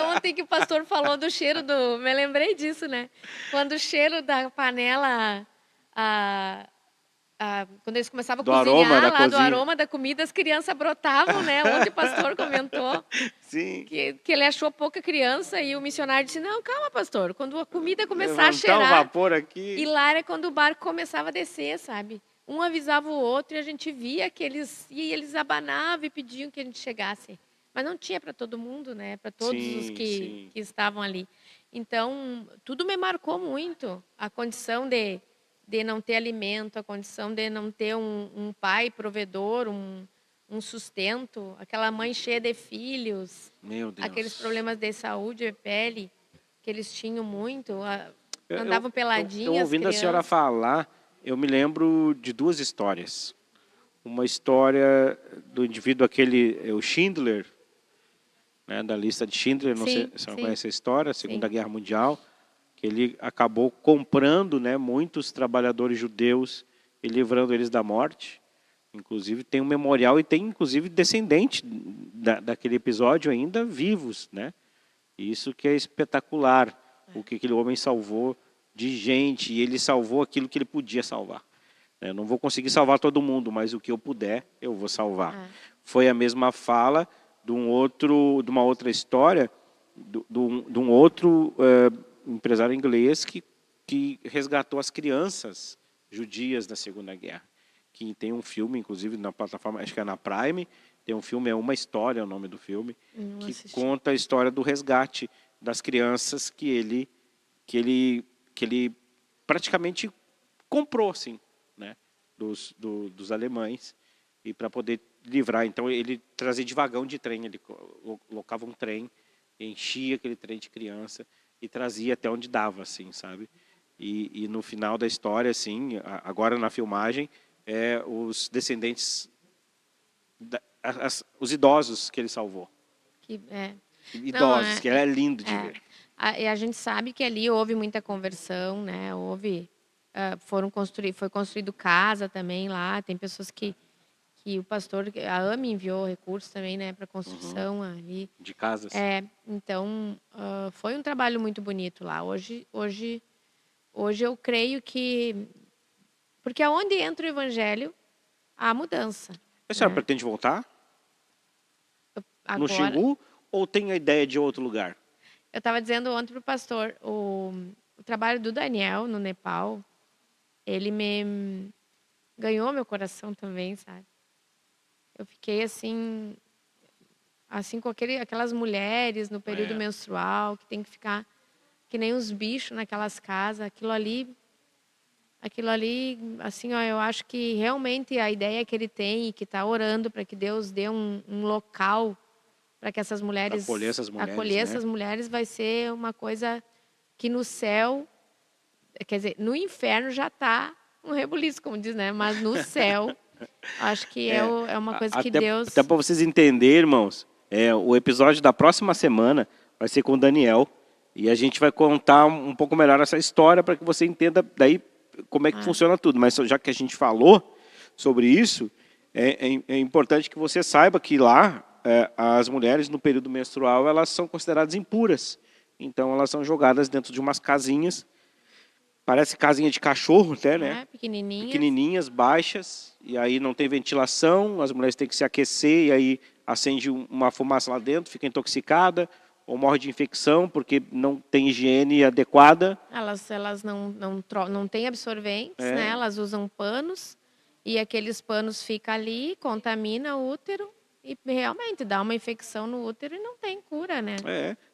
ontem que o pastor falou do cheiro me lembrei disso, né? Quando o cheiro da panela, quando eles começavam a cozinhar do aroma da comida, as crianças brotavam, né? Ontem o pastor comentou
Sim.
que ele achou pouca criança e o missionário disse, não, calma, pastor, quando a comida começar a cheirar...
um vapor aqui.
E lá era quando o barco começava a descer, sabe? Um avisava o outro e a gente via que eles abanavam e pediam que a gente chegasse. Mas não tinha para todo mundo, né? Para todos os que estavam ali. Então, tudo me marcou muito. A condição de não ter alimento, a condição de não ter um pai provedor, um sustento, aquela mãe cheia de filhos.
Meu Deus.
Aqueles problemas de saúde, de pele, que eles tinham muito. Andavam peladinhas.
Ouvindo a senhora falar, eu me lembro de 2 histórias. Uma história do indivíduo o Schindler, né, da lista de Schindler, não sei se você conhece a história, Segunda Guerra Mundial, que ele acabou comprando, né, muitos trabalhadores judeus e livrando eles da morte. Inclusive tem um memorial e tem inclusive descendente daquele episódio ainda vivos, né? Isso que é espetacular, o que aquele homem salvou de gente, e ele salvou aquilo que ele podia salvar. Eu não vou conseguir salvar todo mundo, mas o que eu puder, eu vou salvar. Foi a mesma fala de uma outra história, de um outro empresário inglês que resgatou as crianças judias da Segunda Guerra. Que tem um filme, inclusive, na plataforma, acho que é na Prime, tem um filme, é Uma História, é o nome do filme, que conta a história do resgate das crianças que ele praticamente comprou, assim, né, dos alemães, e para poder livrar. Então, ele trazia de vagão de trem, ele colocava um trem, enchia aquele trem de criança e trazia até onde dava, assim, sabe? E no final da história, assim, agora na filmagem, os descendentes, os idosos que ele salvou. Idosos, que é lindo de ver.
E a gente sabe que ali houve muita conversão, né? Foi construído casa também lá. Tem pessoas que o pastor, a AME enviou recursos também, né, para construção ali.
De casas.
Então, foi um trabalho muito bonito lá. Hoje eu creio que... Porque aonde entra o evangelho, há mudança.
A senhora pretende voltar? No Xingu? Ou tem a ideia de outro lugar?
Eu estava dizendo ontem para o pastor, o trabalho do Daniel no Nepal, ele me ganhou meu coração também, sabe? Eu fiquei assim com aquelas mulheres no período menstrual, que tem que ficar que nem os bichos naquelas casas. Aquilo ali, assim, ó, eu acho que realmente a ideia que ele tem e que está orando para que Deus dê um local para que essas mulheres acolher essas mulheres, vai ser uma coisa que no céu, quer dizer, no inferno já está um rebuliço, como diz, né? Mas no céu, acho que é uma coisa que Deus...
Até para vocês entenderem, irmãos, o episódio da próxima semana vai ser com o Daniel, e a gente vai contar um pouco melhor essa história para que você entenda daí como é que funciona tudo. Mas já que a gente falou sobre isso, é importante que você saiba que lá as mulheres no período menstrual elas são consideradas impuras. Então elas são jogadas dentro de umas casinhas, parece casinha de cachorro até, né? Pequenininhas, baixas, e aí não tem ventilação, as mulheres têm que se aquecer, e aí acende uma fumaça lá dentro, fica intoxicada, ou morre de infecção porque não tem higiene adequada.
Elas não têm absorventes, né? Elas usam panos, e aqueles panos ficam ali, contamina o útero, e realmente dá uma infecção no útero e não tem cura, né?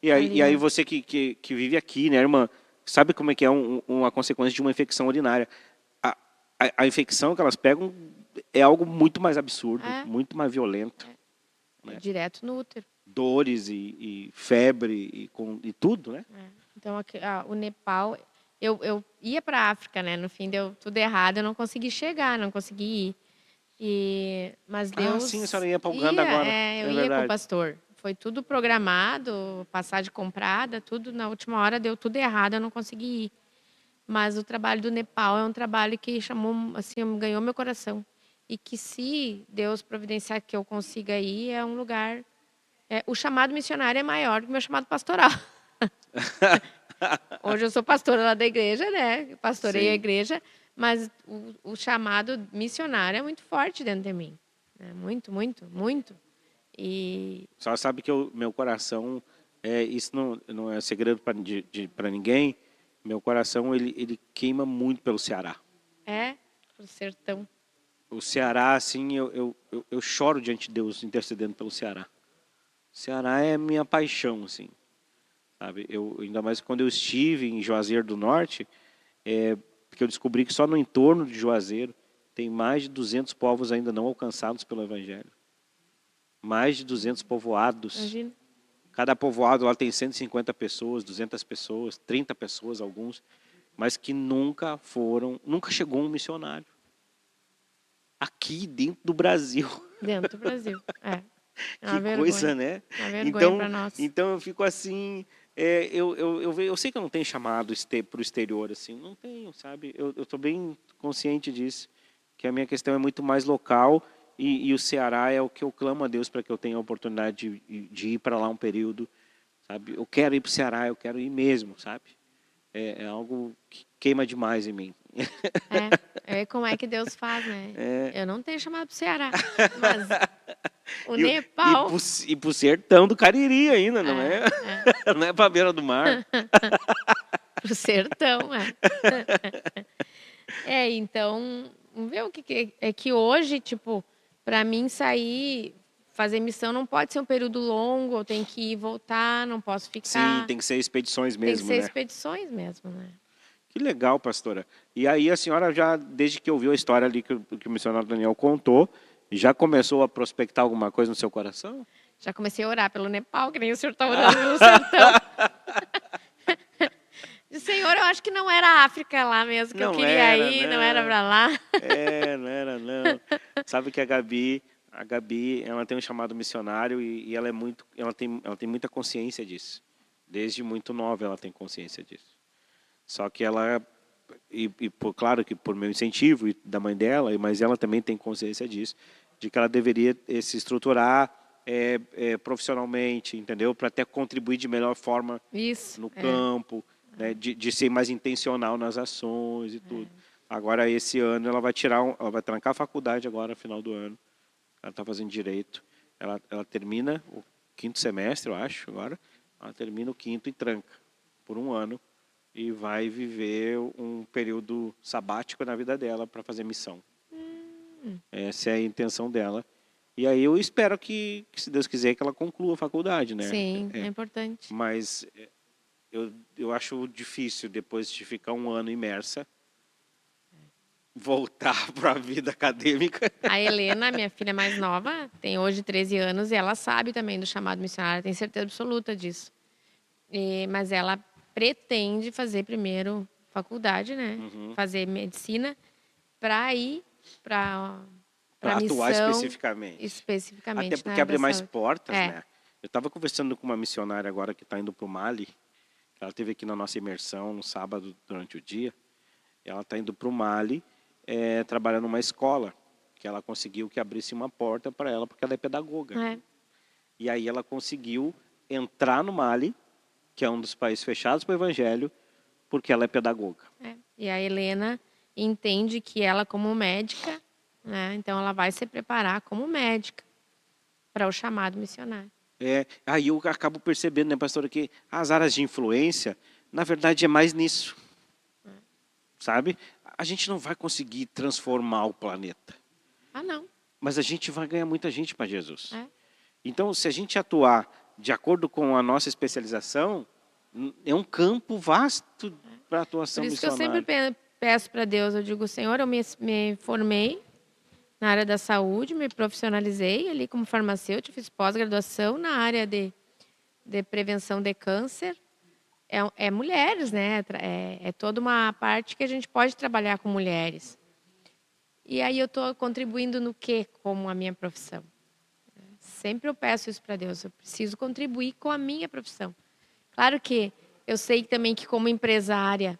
E aí você que vive aqui, né, irmã, sabe como é que é uma consequência de uma infecção urinária. A infecção que elas pegam é algo muito mais absurdo, muito mais violento. Né?
Direto no útero.
Dores e febre e tudo, né?
Então, o Nepal... Eu ia para a África, né? No fim, deu tudo errado, eu não consegui chegar, não consegui ir. Mas Deus...
sim, a senhora ia para Uganda agora.
Eu ia com o pastor. Foi tudo programado, passagem comprada, tudo. Na última hora deu tudo errado, eu não consegui ir. Mas o trabalho do Nepal é um trabalho que chamou, assim, ganhou meu coração. E que se Deus providenciar que eu consiga ir, é um lugar... o chamado missionário é maior que o meu chamado pastoral. Hoje eu sou pastora lá da igreja, né? Pastorei a igreja, mas o chamado missionário é muito forte dentro de mim. Muito, muito, muito. E...
Só sabe que meu coração, isso não é segredo para ninguém, meu coração ele queima muito pelo Ceará.
Pelo sertão.
O Ceará, assim, eu choro diante de Deus intercedendo pelo Ceará. O Ceará é minha paixão, assim. Sabe? Ainda mais quando eu estive em Juazeiro do Norte, porque eu descobri que só no entorno de Juazeiro tem mais de 200 povos ainda não alcançados pelo Evangelho. Mais de 200 povoados.
Imagina.
Cada povoado lá tem 150 pessoas, 200 pessoas, 30 pessoas, alguns, mas que nunca chegou um missionário. Aqui dentro do Brasil.
Dentro do Brasil,
Que coisa, né?
Uma vergonha para nós.
Então eu fico assim, eu sei que eu não tenho chamado para o exterior, assim, não tenho, sabe? Eu estou bem consciente disso, que a minha questão é muito mais local e o Ceará é o que eu clamo a Deus para que eu tenha a oportunidade de ir para lá um período, sabe? Eu quero ir para o Ceará, eu quero ir mesmo, sabe? É algo que queima demais em mim.
Como é que Deus faz, né?
É.
Eu não tenho chamado para o Ceará, mas o
E,
Nepal...
e pro sertão do Cariri ainda, não é?
É.
Não é para a beira do mar.
Pro sertão, então, vamos ver o que é que hoje, tipo, para mim sair, fazer missão não pode ser um período longo, eu tenho que ir e voltar, não posso
Sim,
ficar.
tem que ser expedições
Tem que
mesmo,
ser
né?
expedições mesmo, né?
Que legal, pastora. E aí a senhora já, desde que ouviu a história ali que o missionário Daniel contou, já começou a prospectar alguma coisa no seu coração?
Já comecei a orar pelo Nepal, que nem o senhor está orando pelo sertão. Senhor, eu acho que não era a África lá mesmo que eu
Não
queria
era,
ir, não era
não.
para lá.
Não era, não. Sabe que a Gabi, ela tem um chamado missionário e ela tem muita consciência disso. Desde muito nova ela tem consciência disso. Só que ela, claro que por meu incentivo e da mãe dela, mas ela também tem consciência disso, de que ela deveria se estruturar profissionalmente, entendeu? Para até contribuir de melhor forma
Isso.
no campo, né? De ser mais intencional nas ações e tudo. Agora, esse ano, ela vai trancar a faculdade agora, no final do ano. Ela está fazendo direito. Ela termina o 5º semestre, eu acho, agora. Ela termina o 5º e tranca por um ano e vai viver um período sabático na vida dela para fazer missão. Essa é a intenção dela. E aí eu espero que, se Deus quiser, que ela conclua a faculdade, né?
Sim, é importante.
Mas eu acho difícil, depois de ficar um ano imersa, voltar para a vida acadêmica.
A Helena, minha filha mais nova, tem hoje 13 anos e ela sabe também do chamado missionário, tem certeza absoluta disso. Mas ela pretende fazer primeiro faculdade, né? Fazer medicina para ir para
atuar
missão
Até
especificamente na
porque
área
abre
da
mais
saúde.
portas, né? Eu estava conversando com uma missionária agora que está indo para o Mali. Ela esteve aqui na nossa imersão no sábado durante o dia. Ela está indo para o Mali trabalhar numa escola que ela conseguiu que abrisse uma porta para ela porque ela é pedagoga. E aí ela conseguiu entrar no Mali, que é um dos países fechados para o evangelho, porque ela é pedagoga.
E a Helena entende que ela como médica, né? Então ela vai se preparar como médica para o chamado missionário.
Aí eu acabo percebendo, né, pastora, que as áreas de influência, na verdade, é mais nisso. Sabe? A gente não vai conseguir transformar o planeta.
Não.
Mas a gente vai ganhar muita gente para Jesus. Então, se a gente atuar de acordo com a nossa especialização, é um campo vasto para atuação missionária.
Por isso que eu sempre peço para Deus, eu digo, Senhor, eu me formei na área da saúde, me profissionalizei ali como farmacêutica, fiz pós-graduação na área de prevenção de câncer. É mulheres, né? É toda uma parte que a gente pode trabalhar com mulheres. E aí eu estou contribuindo no quê como a minha profissão? Sempre eu peço isso para Deus, eu preciso contribuir com a minha profissão. Claro que eu sei também que como empresária,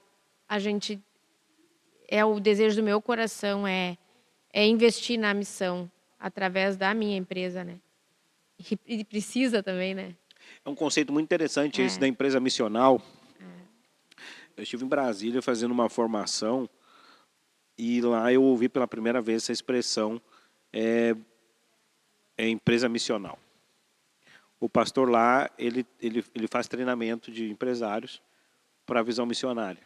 o desejo do meu coração é investir na missão através da minha empresa, né? E precisa também, né?
É um conceito muito interessante esse da empresa missional. Eu estive em Brasília fazendo uma formação e lá eu ouvi pela primeira vez essa expressão empresa missional. O pastor lá, ele faz treinamento de empresários para a visão missionária.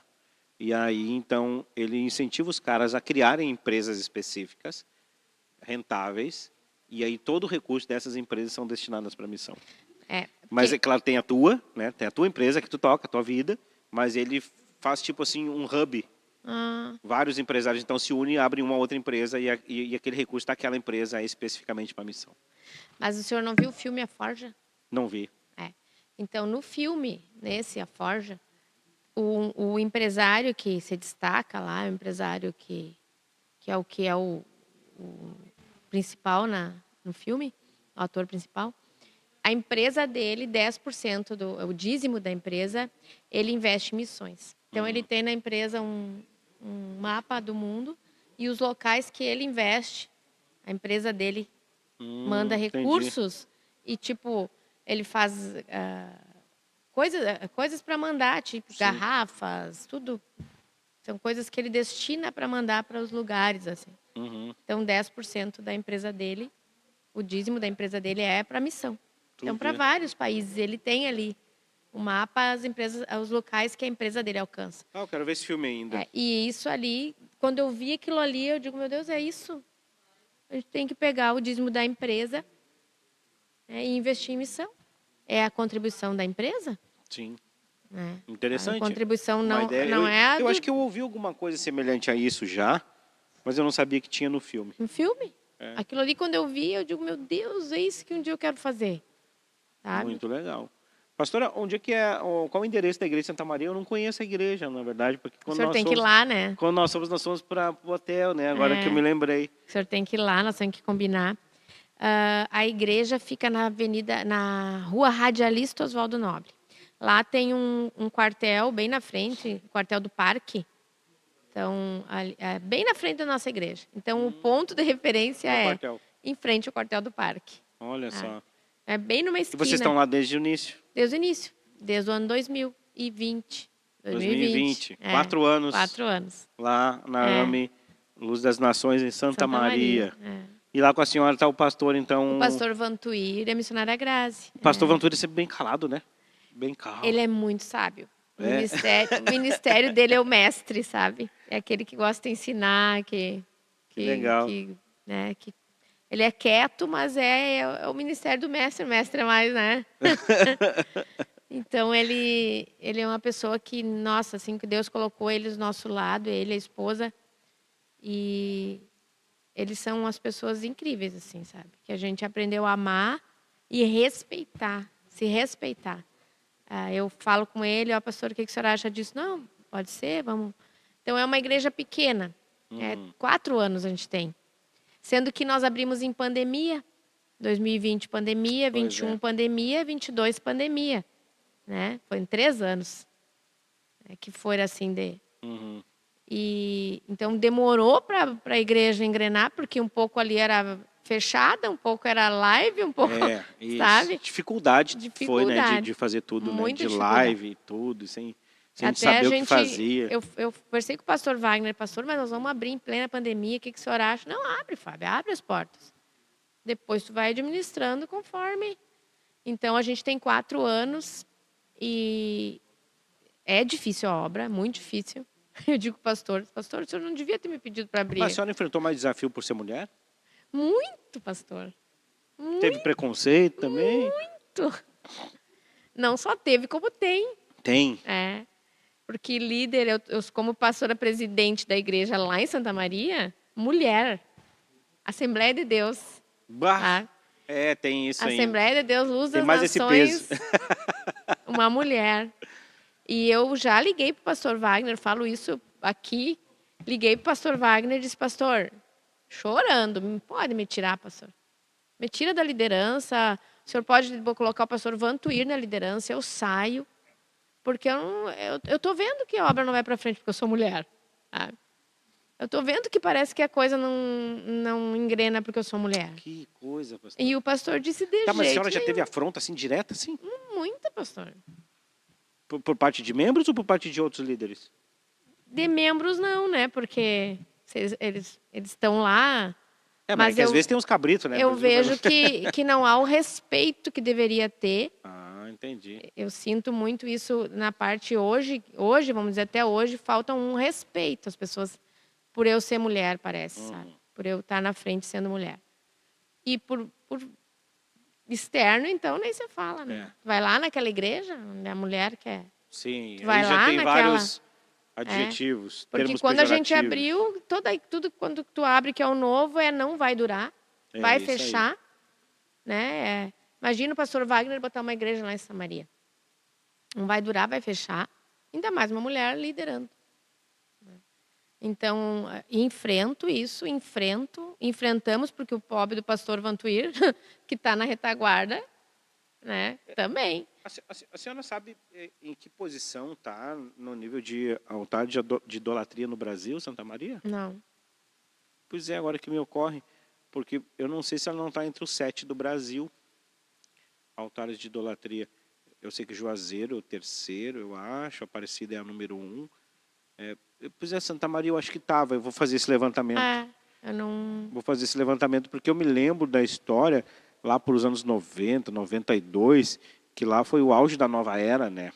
E aí, então, ele incentiva os caras a criarem empresas específicas, rentáveis, e aí todo o recurso dessas empresas são destinadas para a missão. Mas, é claro, tem a tua, né? Tem a tua empresa que tu toca, a tua vida, mas ele faz tipo assim um hub. Vários empresários então se unem e abrem uma outra empresa e aquele recurso daquela empresa é especificamente para a missão.
Mas o senhor não viu o filme A Forja?
Não vi.
Então, no filme, nesse A Forja, o empresário que se destaca lá, o empresário que é o principal no filme, o ator principal, a empresa dele, 10% o dízimo da empresa, ele investe em missões. Então, ele tem na empresa um mapa do mundo e os locais que ele investe, a empresa dele manda
entendi.
recursos e, tipo, ele faz coisas para mandar, tipo
Sim.
garrafas, tudo. São coisas que ele destina para mandar para os lugares, assim.
Uhum.
Então, 10% da empresa dele, o dízimo da empresa dele é para missão.
Tu
Então, para
vê.
vários países, ele tem ali o mapa, os locais que a empresa dele alcança.
Ah, eu quero ver esse filme ainda.
E isso ali, quando eu vi aquilo ali, eu digo, meu Deus, é isso. A gente tem que pegar o dízimo da empresa, né, e investir em missão. É a contribuição da empresa,
Sim.
né? A
Interessante.
contribuição
Uma ideia.
não é a
Eu
do
acho que eu ouvi alguma coisa semelhante a isso já, mas eu não sabia que tinha no filme.
um filme.
É.
Aquilo ali, quando eu vi, eu digo, meu Deus, é isso que um dia eu quero fazer. Sabe?
Muito legal. Pastora, onde é que é, qual o endereço da igreja de Santa Maria? Eu não conheço a igreja, na verdade, porque
O senhor tem que ir lá, né?
quando nós fomos para o hotel, né? Agora que eu me lembrei.
O senhor tem que ir lá, nós temos que combinar. A igreja fica na rua Radialista Oswaldo Nobre. Lá tem um quartel bem na frente, o quartel do parque. Então, bem na frente da nossa igreja. Então, o ponto de referência
No
é
quartel.
em frente ao quartel do parque.
Olha só.
É bem numa
E
esquina.
vocês estão lá desde o início?
Desde o início, desde o ano 2020.
2020.
É,
4 anos.
4 anos.
Lá na AME, Luz das Nações, em Santa Maria.
É.
E lá com a senhora está o pastor, então...
O pastor Vantuir e a missionária Grazi.
O pastor Vantuíra é sempre bem calado, né? Bem calmo.
Ele é muito sábio. O
É.
ministério dele é o mestre, sabe? É aquele que gosta de ensinar,
Que legal.
né, ele é quieto, mas é o ministério do mestre. O mestre é mais, né? Então, ele é uma pessoa que, nossa, assim, que Deus colocou ele do nosso lado, ele, a esposa. E eles são as pessoas incríveis, assim, sabe? Que a gente aprendeu a amar e respeitar, se respeitar. Eu falo com ele, ó, pastor, o que o senhor acha disso? Não, pode ser, vamos. Então, é uma igreja pequena. 4 anos a gente tem. Sendo que nós abrimos em pandemia. 2020 pandemia,
Pois
21
é.
pandemia, 22 pandemia. Né? Foi em 3 anos que foi assim de...
Uhum.
E então demorou para a igreja engrenar, porque um pouco ali era fechada, um pouco era live, um pouco,
Isso.
sabe?
Dificuldade foi, né,
Dificuldade.
de fazer tudo, né?
Muita
De
dificuldade.
live e tudo, sem a gente
Até
saber o que fazia.
Eu conversei com o pastor Wagner, pastor, mas nós vamos abrir em plena pandemia, o que o senhor acha? Não, abre, Fábio, abre as portas. Depois tu vai administrando conforme. Então, a gente tem 4 anos e é difícil a obra, muito difícil. Eu digo, pastor, o senhor não devia ter me pedido para abrir.
Mas a senhora enfrentou mais desafio por ser mulher?
Muito, pastor.
Teve preconceito também?
Muito. Não só teve, como tem.
Tem.
Porque líder, eu como pastora presidente da igreja lá em Santa Maria, mulher. Assembleia de Deus.
Bah.
Tá?
Tem isso aí.
Assembleia de Deus, Luz
Tem
das
mais
Nações.
esse peso.
Uma mulher. E eu já liguei para o pastor Wagner, falo isso aqui. Liguei para o pastor Wagner e disse, pastor, chorando, pode me tirar, pastor? Me tira da liderança. O senhor pode colocar o pastor Vantuir na liderança, eu saio. Porque eu tô vendo que a obra não vai para frente porque eu sou mulher. Sabe? Eu tô vendo que parece que a coisa não engrena porque eu sou mulher.
Que coisa, pastor.
E o pastor disse de
Mas a
jeito
senhora já
nenhum.
teve afronta assim, direta, assim?
Muita, pastor.
Por parte de membros ou por parte de outros líderes?
De membros não, né? Porque eles estão lá.
Mas é que às vezes tem uns cabritos, né?
Eu vejo que não há o respeito que deveria ter.
Entendi.
Eu sinto muito isso na parte hoje, vamos dizer, até hoje, falta um respeito às pessoas por eu ser mulher, parece, sabe? Por eu estar na frente sendo mulher. E por externo, então, nem se fala, né? Vai lá naquela igreja, onde a mulher quer...
Sim,
vai
aí já
lá
tem
naquela...
vários adjetivos,
Porque
termos
quando a gente
pejorativos.
abriu, tudo quando tu abre que é o novo, não vai durar, vai
isso
fechar,
aí.
né? Imagina o pastor Wagner botar uma igreja lá em Santa Maria. Não vai durar, vai fechar. Ainda mais uma mulher liderando. Então, enfrento isso, enfrentamos, porque o pobre do pastor Vantuir, que está na retaguarda, né? Também.
A senhora sabe em que posição está no nível de altar de idolatria no Brasil, Santa Maria?
Não.
Pois é, agora que me ocorre, porque eu não sei se ela não está entre os 7 do Brasil, altares de idolatria. Eu sei que Juazeiro é o terceiro, eu acho, Aparecida é a número 1. Pois é, Santa Maria eu acho que estava, eu vou fazer esse levantamento.
Eu não...
Vou fazer esse levantamento porque eu me lembro da história, lá por os anos 90, 92, que lá foi o auge da nova era, né?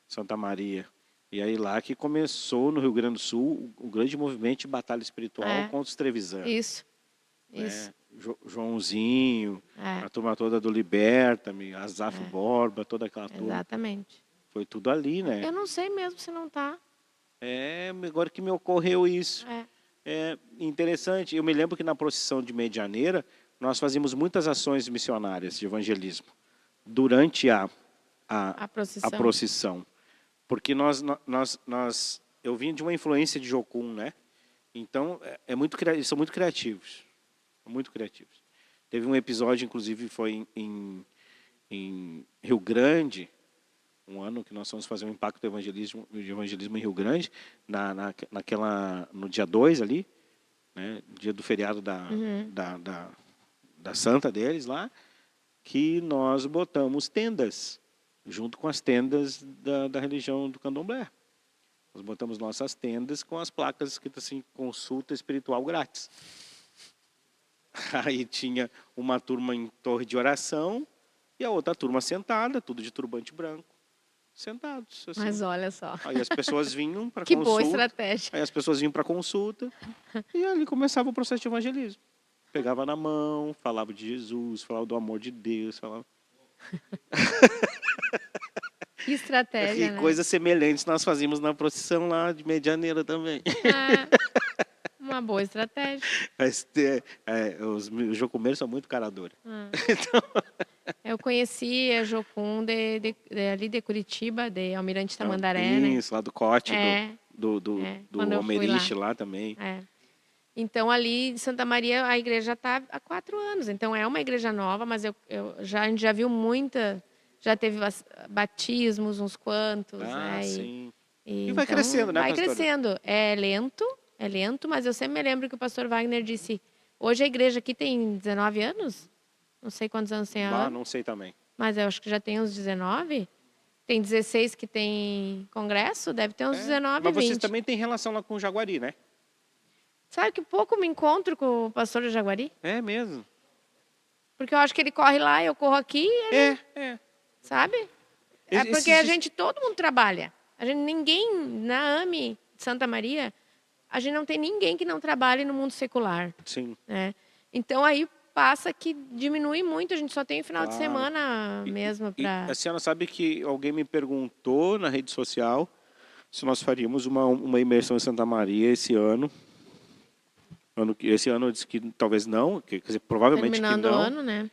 Santa Maria. E aí lá que começou no Rio Grande do Sul o grande movimento de batalha espiritual contra os Trevisan.
Isso.
Né? Joãozinho,
É.
a turma toda do Liberta-me, Azaf Borba, toda aquela turma.
Exatamente.
Foi tudo ali, né?
Eu não sei mesmo se não tá.
Agora que me ocorreu isso.
É.
É interessante. Eu me lembro que na procissão de Medianeira, nós fazíamos muitas ações missionárias de evangelismo durante a procissão. Porque eu vim de uma influência de Jocum, né? Então, eles são muito criativos. Muito criativos. Teve um episódio, inclusive, foi em Rio Grande, um ano que nós fomos fazer um impacto de evangelismo em Rio Grande, no dia 2 ali, né, dia do feriado da santa deles lá, que nós botamos tendas, junto com as tendas da religião do Candomblé. Nós botamos nossas tendas com as placas escritas assim, consulta espiritual grátis. Aí tinha uma turma em torre de oração e a outra turma sentada, tudo de turbante branco. Sentados. Assim.
Mas olha só.
Aí as pessoas vinham para
que
consulta.
boa estratégia.
Aí as pessoas vinham para consulta e ali começava o processo de evangelismo. Pegava na mão, falava de Jesus, falava do amor de Deus, falava...
Que estratégia,
e
né?
coisas semelhantes nós fazíamos na procissão lá de Medianeira também.
Uma boa estratégia.
Os jocumeiros são muito cara dura.
Então... Eu conheci a Jocum ali de Curitiba, de Almirante Tamandaré, né?
Isso, lá do Cote, do Almerich lá também.
Então, ali em Santa Maria, a igreja está há 4 anos. Então, é uma igreja nova, mas a gente já viu muita... Já teve batismos, uns quantos.
Sim. E vai crescendo, né,
vai
pastora?
crescendo. É lento, mas eu sempre me lembro que o pastor Wagner disse... Hoje a igreja aqui tem 19 anos? Não sei quantos anos tem a
não sei também.
Mas eu acho que já tem uns 19. Tem 16 que tem congresso, deve ter uns 19,
mas
20.
vocês também têm relação lá com o Jaguari, né?
Sabe que pouco me encontro com o pastor de Jaguari?
É mesmo?
Porque eu acho que ele corre lá, eu corro aqui. Sabe? Porque todo mundo trabalha. Ninguém na AME de Santa Maria, a gente não tem ninguém que não trabalhe no mundo secular.
Sim.
Né? Então aí passa que diminui muito, a gente só tem final de semana mesmo para...
A senhora sabe que alguém me perguntou na rede social se nós faríamos uma imersão em Santa Maria esse ano. Esse ano eu disse que talvez não, quer dizer, provavelmente
terminando
que não.
O ano, né?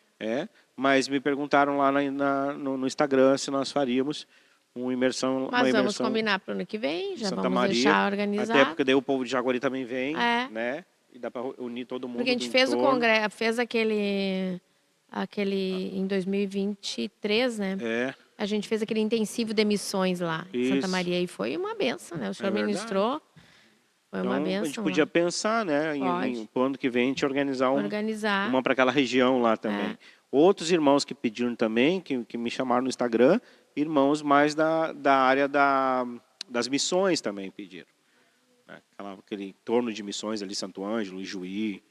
Mas me perguntaram lá no Instagram se nós faríamos uma imersão.
Mas vamos combinar para o ano que vem, já
Santa
vamos
Maria,
deixar organizado.
Até porque daí o povo de Jaguari também vem, né? E dá para unir todo mundo.
Porque a gente fez o congresso, fez aquele em 2023, né? A gente fez aquele intensivo de missões lá em Santa Maria e foi uma benção, né? O senhor ministrou, foi uma benção.
A gente podia pensar, né? Pro ano que vem a gente organizar uma para aquela região lá também. Outros irmãos que pediram também, que me chamaram no Instagram, irmãos mais da área das missões também pediram. Aquele entorno de missões ali, Santo Ângelo, Ijuí,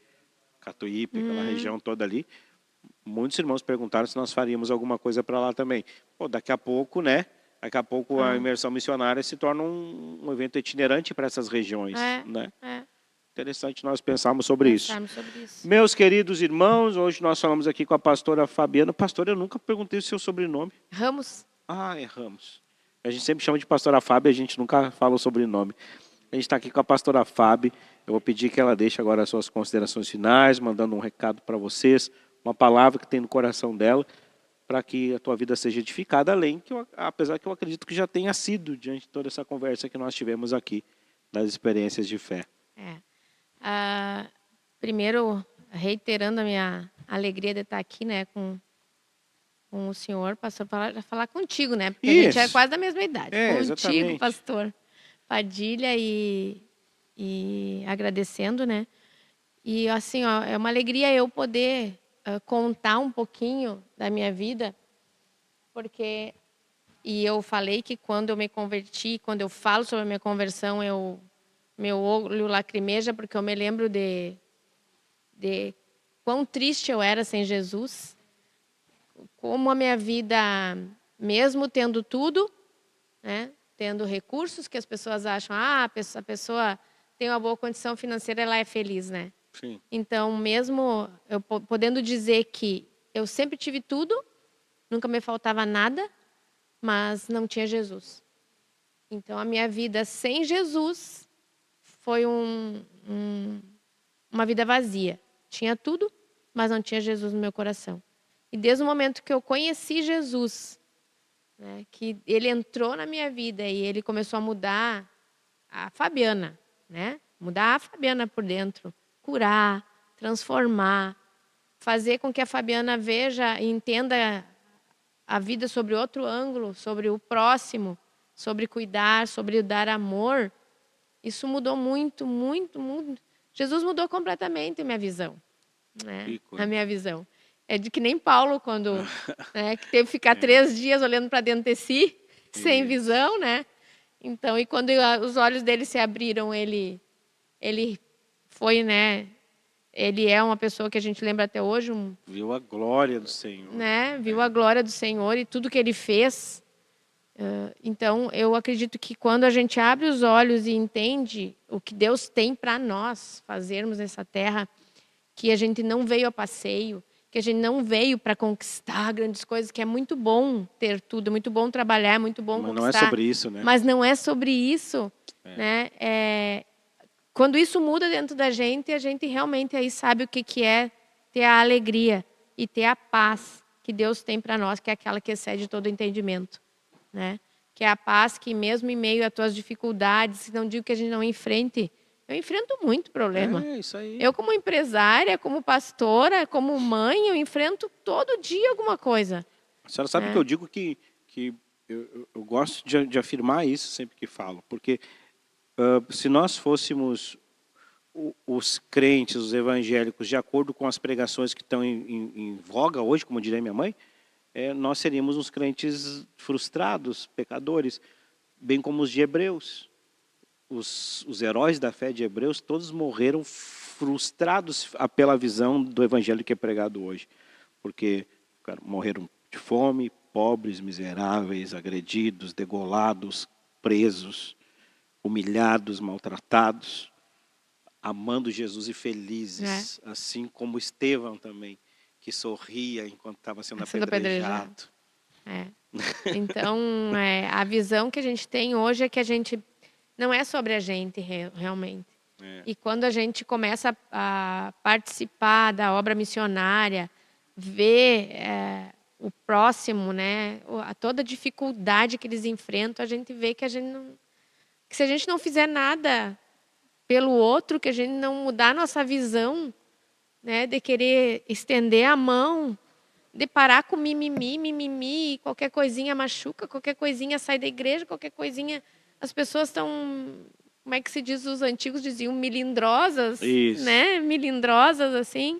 Catuípe, aquela região toda ali. Muitos irmãos perguntaram se nós faríamos alguma coisa para lá também. Daqui a pouco, né? Daqui a pouco a imersão missionária se torna um evento itinerante para essas regiões, né? Interessante nós pensarmos sobre isso. Meus queridos irmãos, hoje nós falamos aqui com a pastora Fabiana. Pastora, eu nunca perguntei o seu sobrenome.
Ramos.
É Ramos. A gente sempre chama de pastora Fábio, a gente nunca fala o sobrenome. A gente está aqui com a pastora Fábio. Eu vou pedir que ela deixe agora as suas considerações finais, mandando um recado para vocês, uma palavra que tem no coração dela, para que a tua vida seja edificada, apesar que eu acredito que já tenha sido, diante de toda essa conversa que nós tivemos aqui, das experiências de fé.
Primeiro, reiterando a minha alegria de estar aqui, né, com com o senhor, pastor, para falar contigo, né? Porque a gente é
Isso.
quase da mesma idade. Contigo,
Exatamente.
pastor Padilha, e agradecendo, né? E assim, ó, é uma alegria eu poder contar um pouquinho da minha vida, porque eu falei que quando eu me converti, quando eu falo sobre a minha conversão, meu olho lacrimeja, porque eu me lembro de quão triste eu era sem Jesus, como a minha vida, mesmo tendo tudo, né, tendo recursos que as pessoas acham, a pessoa tem uma boa condição financeira, ela é feliz, né?
Sim.
Então, mesmo eu podendo dizer que eu sempre tive tudo, nunca me faltava nada, mas não tinha Jesus. Então, a minha vida sem Jesus foi uma vida vazia. Tinha tudo, mas não tinha Jesus no meu coração. E desde o momento que eu conheci Jesus, né, que ele entrou na minha vida e ele começou a mudar a Fabiana, né? Mudar a Fabiana por dentro, curar, transformar, fazer com que a Fabiana veja e entenda a vida sobre outro ângulo, sobre o próximo, sobre cuidar, sobre dar amor. Isso mudou muito, muito, muito. Jesus mudou completamente a minha visão, né? A minha visão. É de que nem Paulo, quando né, que teve que ficar 3 dias olhando para dentro de si, sem visão, né? Então, e quando os olhos dele se abriram, ele foi, né? Ele é uma pessoa que a gente lembra até hoje,
Viu a glória do Senhor.
né? Viu a glória do Senhor e tudo que ele fez. Então, eu acredito que quando a gente abre os olhos e entende o que Deus tem para nós fazermos nessa terra, que a gente não veio a passeio, que a gente não veio para conquistar grandes coisas, que é muito bom ter tudo, é muito bom trabalhar, é muito bom
Mas
conquistar.
não é sobre isso, né?
Mas não é sobre isso, né? Quando isso muda dentro da gente, a gente realmente aí sabe o que é ter a alegria e ter a paz que Deus tem para nós, que é aquela que excede todo entendimento, né? Que é a paz que mesmo em meio às tuas dificuldades, não digo que a gente não enfrente, eu enfrento muito problema.
É, isso aí.
Eu como empresária, como pastora, como mãe, eu enfrento todo dia alguma coisa.
A senhora sabe que eu digo que eu gosto de afirmar isso sempre que falo, porque se nós fôssemos os crentes, os evangélicos, de acordo com as pregações que estão em voga hoje, como diria minha mãe, nós seríamos uns crentes frustrados, pecadores, bem como os de Hebreus. Os heróis da fé de Hebreus, todos morreram frustrados pela visão do evangelho que é pregado hoje. Porque morreram de fome, pobres, miseráveis, agredidos, degolados, presos, humilhados, maltratados, amando Jesus e felizes, assim como Estevão também, que sorria enquanto estava sendo apedrejado.
Então, a visão que a gente tem hoje é que a gente não é sobre a gente realmente. E quando a gente começa a participar da obra missionária, ver o próximo, né, toda a dificuldade que eles enfrentam, a gente vê que se a gente não fizer nada pelo outro, que a gente não mudar a nossa visão, né, de querer estender a mão, de parar com mimimi, qualquer coisinha machuca, qualquer coisinha sai da igreja, qualquer coisinha... As pessoas estão, como é que se diz, os antigos diziam, melindrosas, né? Melindrosas, assim.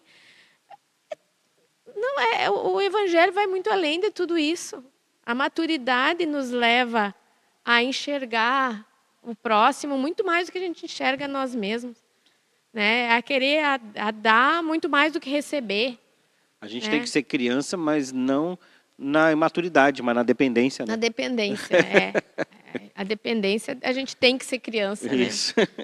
Não é, o evangelho vai muito além de tudo isso. A maturidade nos leva a enxergar o próximo muito mais do que a gente enxerga nós mesmos, né? A querer a dar muito mais do que receber.
A gente tem que ser criança, mas não na imaturidade, mas na dependência, né?
Na dependência, A dependência, a gente tem que ser criança, né?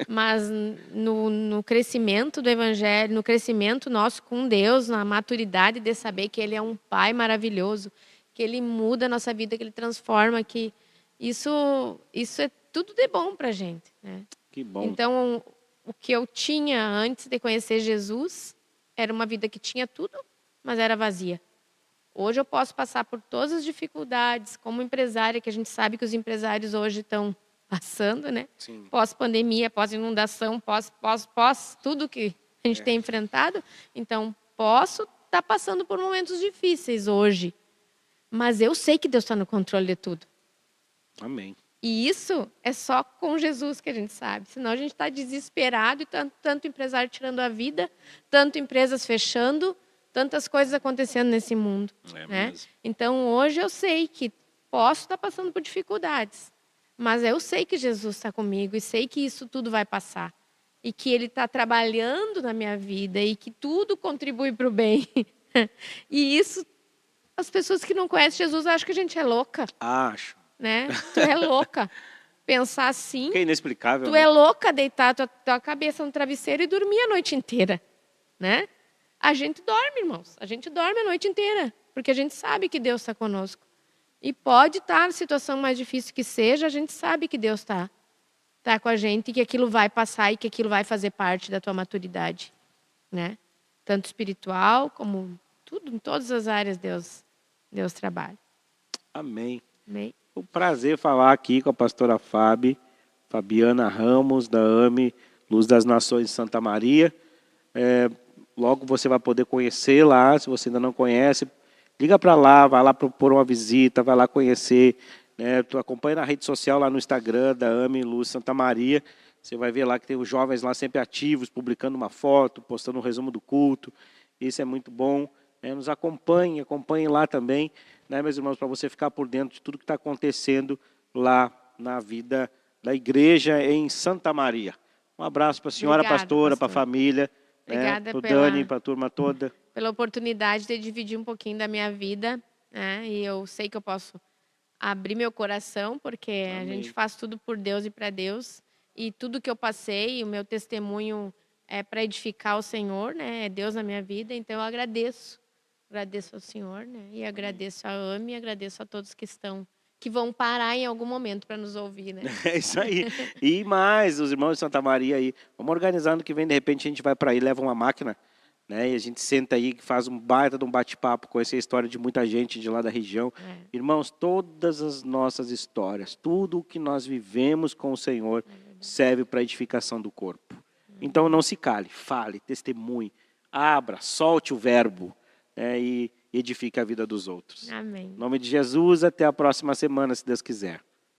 Mas no crescimento do evangelho, no crescimento nosso com Deus, na maturidade de saber que Ele é um Pai maravilhoso, que Ele muda a nossa vida, que Ele transforma, que isso é tudo de bom pra gente, né?
Que bom.
Então, o que eu tinha antes de conhecer Jesus era uma vida que tinha tudo, mas era vazia. Hoje eu posso passar por todas as dificuldades, como empresária, que a gente sabe que os empresários hoje estão passando, né? Pós-pandemia, pós-inundação, pós tudo que a gente tem enfrentado. Então, posso estar passando por momentos difíceis hoje, Mas eu sei que Deus está no controle de tudo.
Amém.
E isso é só com Jesus que a gente sabe. Senão a gente está desesperado e tanto empresário tirando a vida, tanto empresas fechando, tantas coisas acontecendo nesse mundo. Né?
Mesmo.
Então hoje eu sei que posso estar passando por dificuldades, mas eu sei que Jesus está comigo e sei que isso tudo vai passar. E que Ele está trabalhando na minha vida e que tudo contribui para o bem. E isso, as pessoas que não conhecem Jesus acham que a gente é louca.
Acho.
Né? Tu é louca. Pensar assim.
Que é inexplicável.
Tu
né?
é louca deitar tua cabeça no travesseiro e dormir a noite inteira. Né? A gente dorme, irmãos. A gente dorme a noite inteira. Porque a gente sabe que Deus está conosco. E pode estar na situação mais difícil que seja, a gente sabe que Deus está com a gente e que aquilo vai passar e que aquilo vai fazer parte da tua maturidade. Né? Tanto espiritual como tudo, em todas as áreas Deus trabalha.
Amém.
Amém.
Um prazer falar aqui com a pastora Fabiana Ramos, da AME Luz das Nações de Santa Maria. Logo você vai poder conhecer lá, se você ainda não conhece. Liga para lá, vai lá propor uma visita, vai lá conhecer. Né? Tu acompanha na rede social, lá no Instagram da AME Luz Santa Maria. Você vai ver lá que tem os jovens lá sempre ativos, publicando uma foto, postando um resumo do culto. Isso é muito bom. Nos acompanhe lá também, né, meus irmãos, para você ficar por dentro de tudo que está acontecendo lá na vida da igreja em Santa Maria. Um abraço para a senhora pastora, para a família,
obrigada,
para o Dani, para a turma toda.
Pela oportunidade de dividir um pouquinho da minha vida, né? E eu sei que eu posso abrir meu coração, porque
Amém.
A gente faz tudo por Deus e para Deus. E tudo que eu passei, o meu testemunho é para edificar o Senhor, né? É Deus na minha vida, então eu agradeço. Agradeço ao Senhor, né? E agradeço a AME, e agradeço a todos que vão parar em algum momento para nos ouvir, né?
É isso aí. E mais, os irmãos de Santa Maria aí. Vamos organizando que vem, de repente a gente vai para aí, leva uma máquina, né? E a gente senta aí, faz um baita de um bate-papo, conhecer a história de muita gente de lá da região. Irmãos, todas as nossas histórias, tudo o que nós vivemos com o Senhor serve para a edificação do corpo. Então não se cale, fale, testemunhe, abra, solte o verbo. E edifique a vida dos outros.
Amém.
Em nome de Jesus, até a próxima semana, se Deus quiser.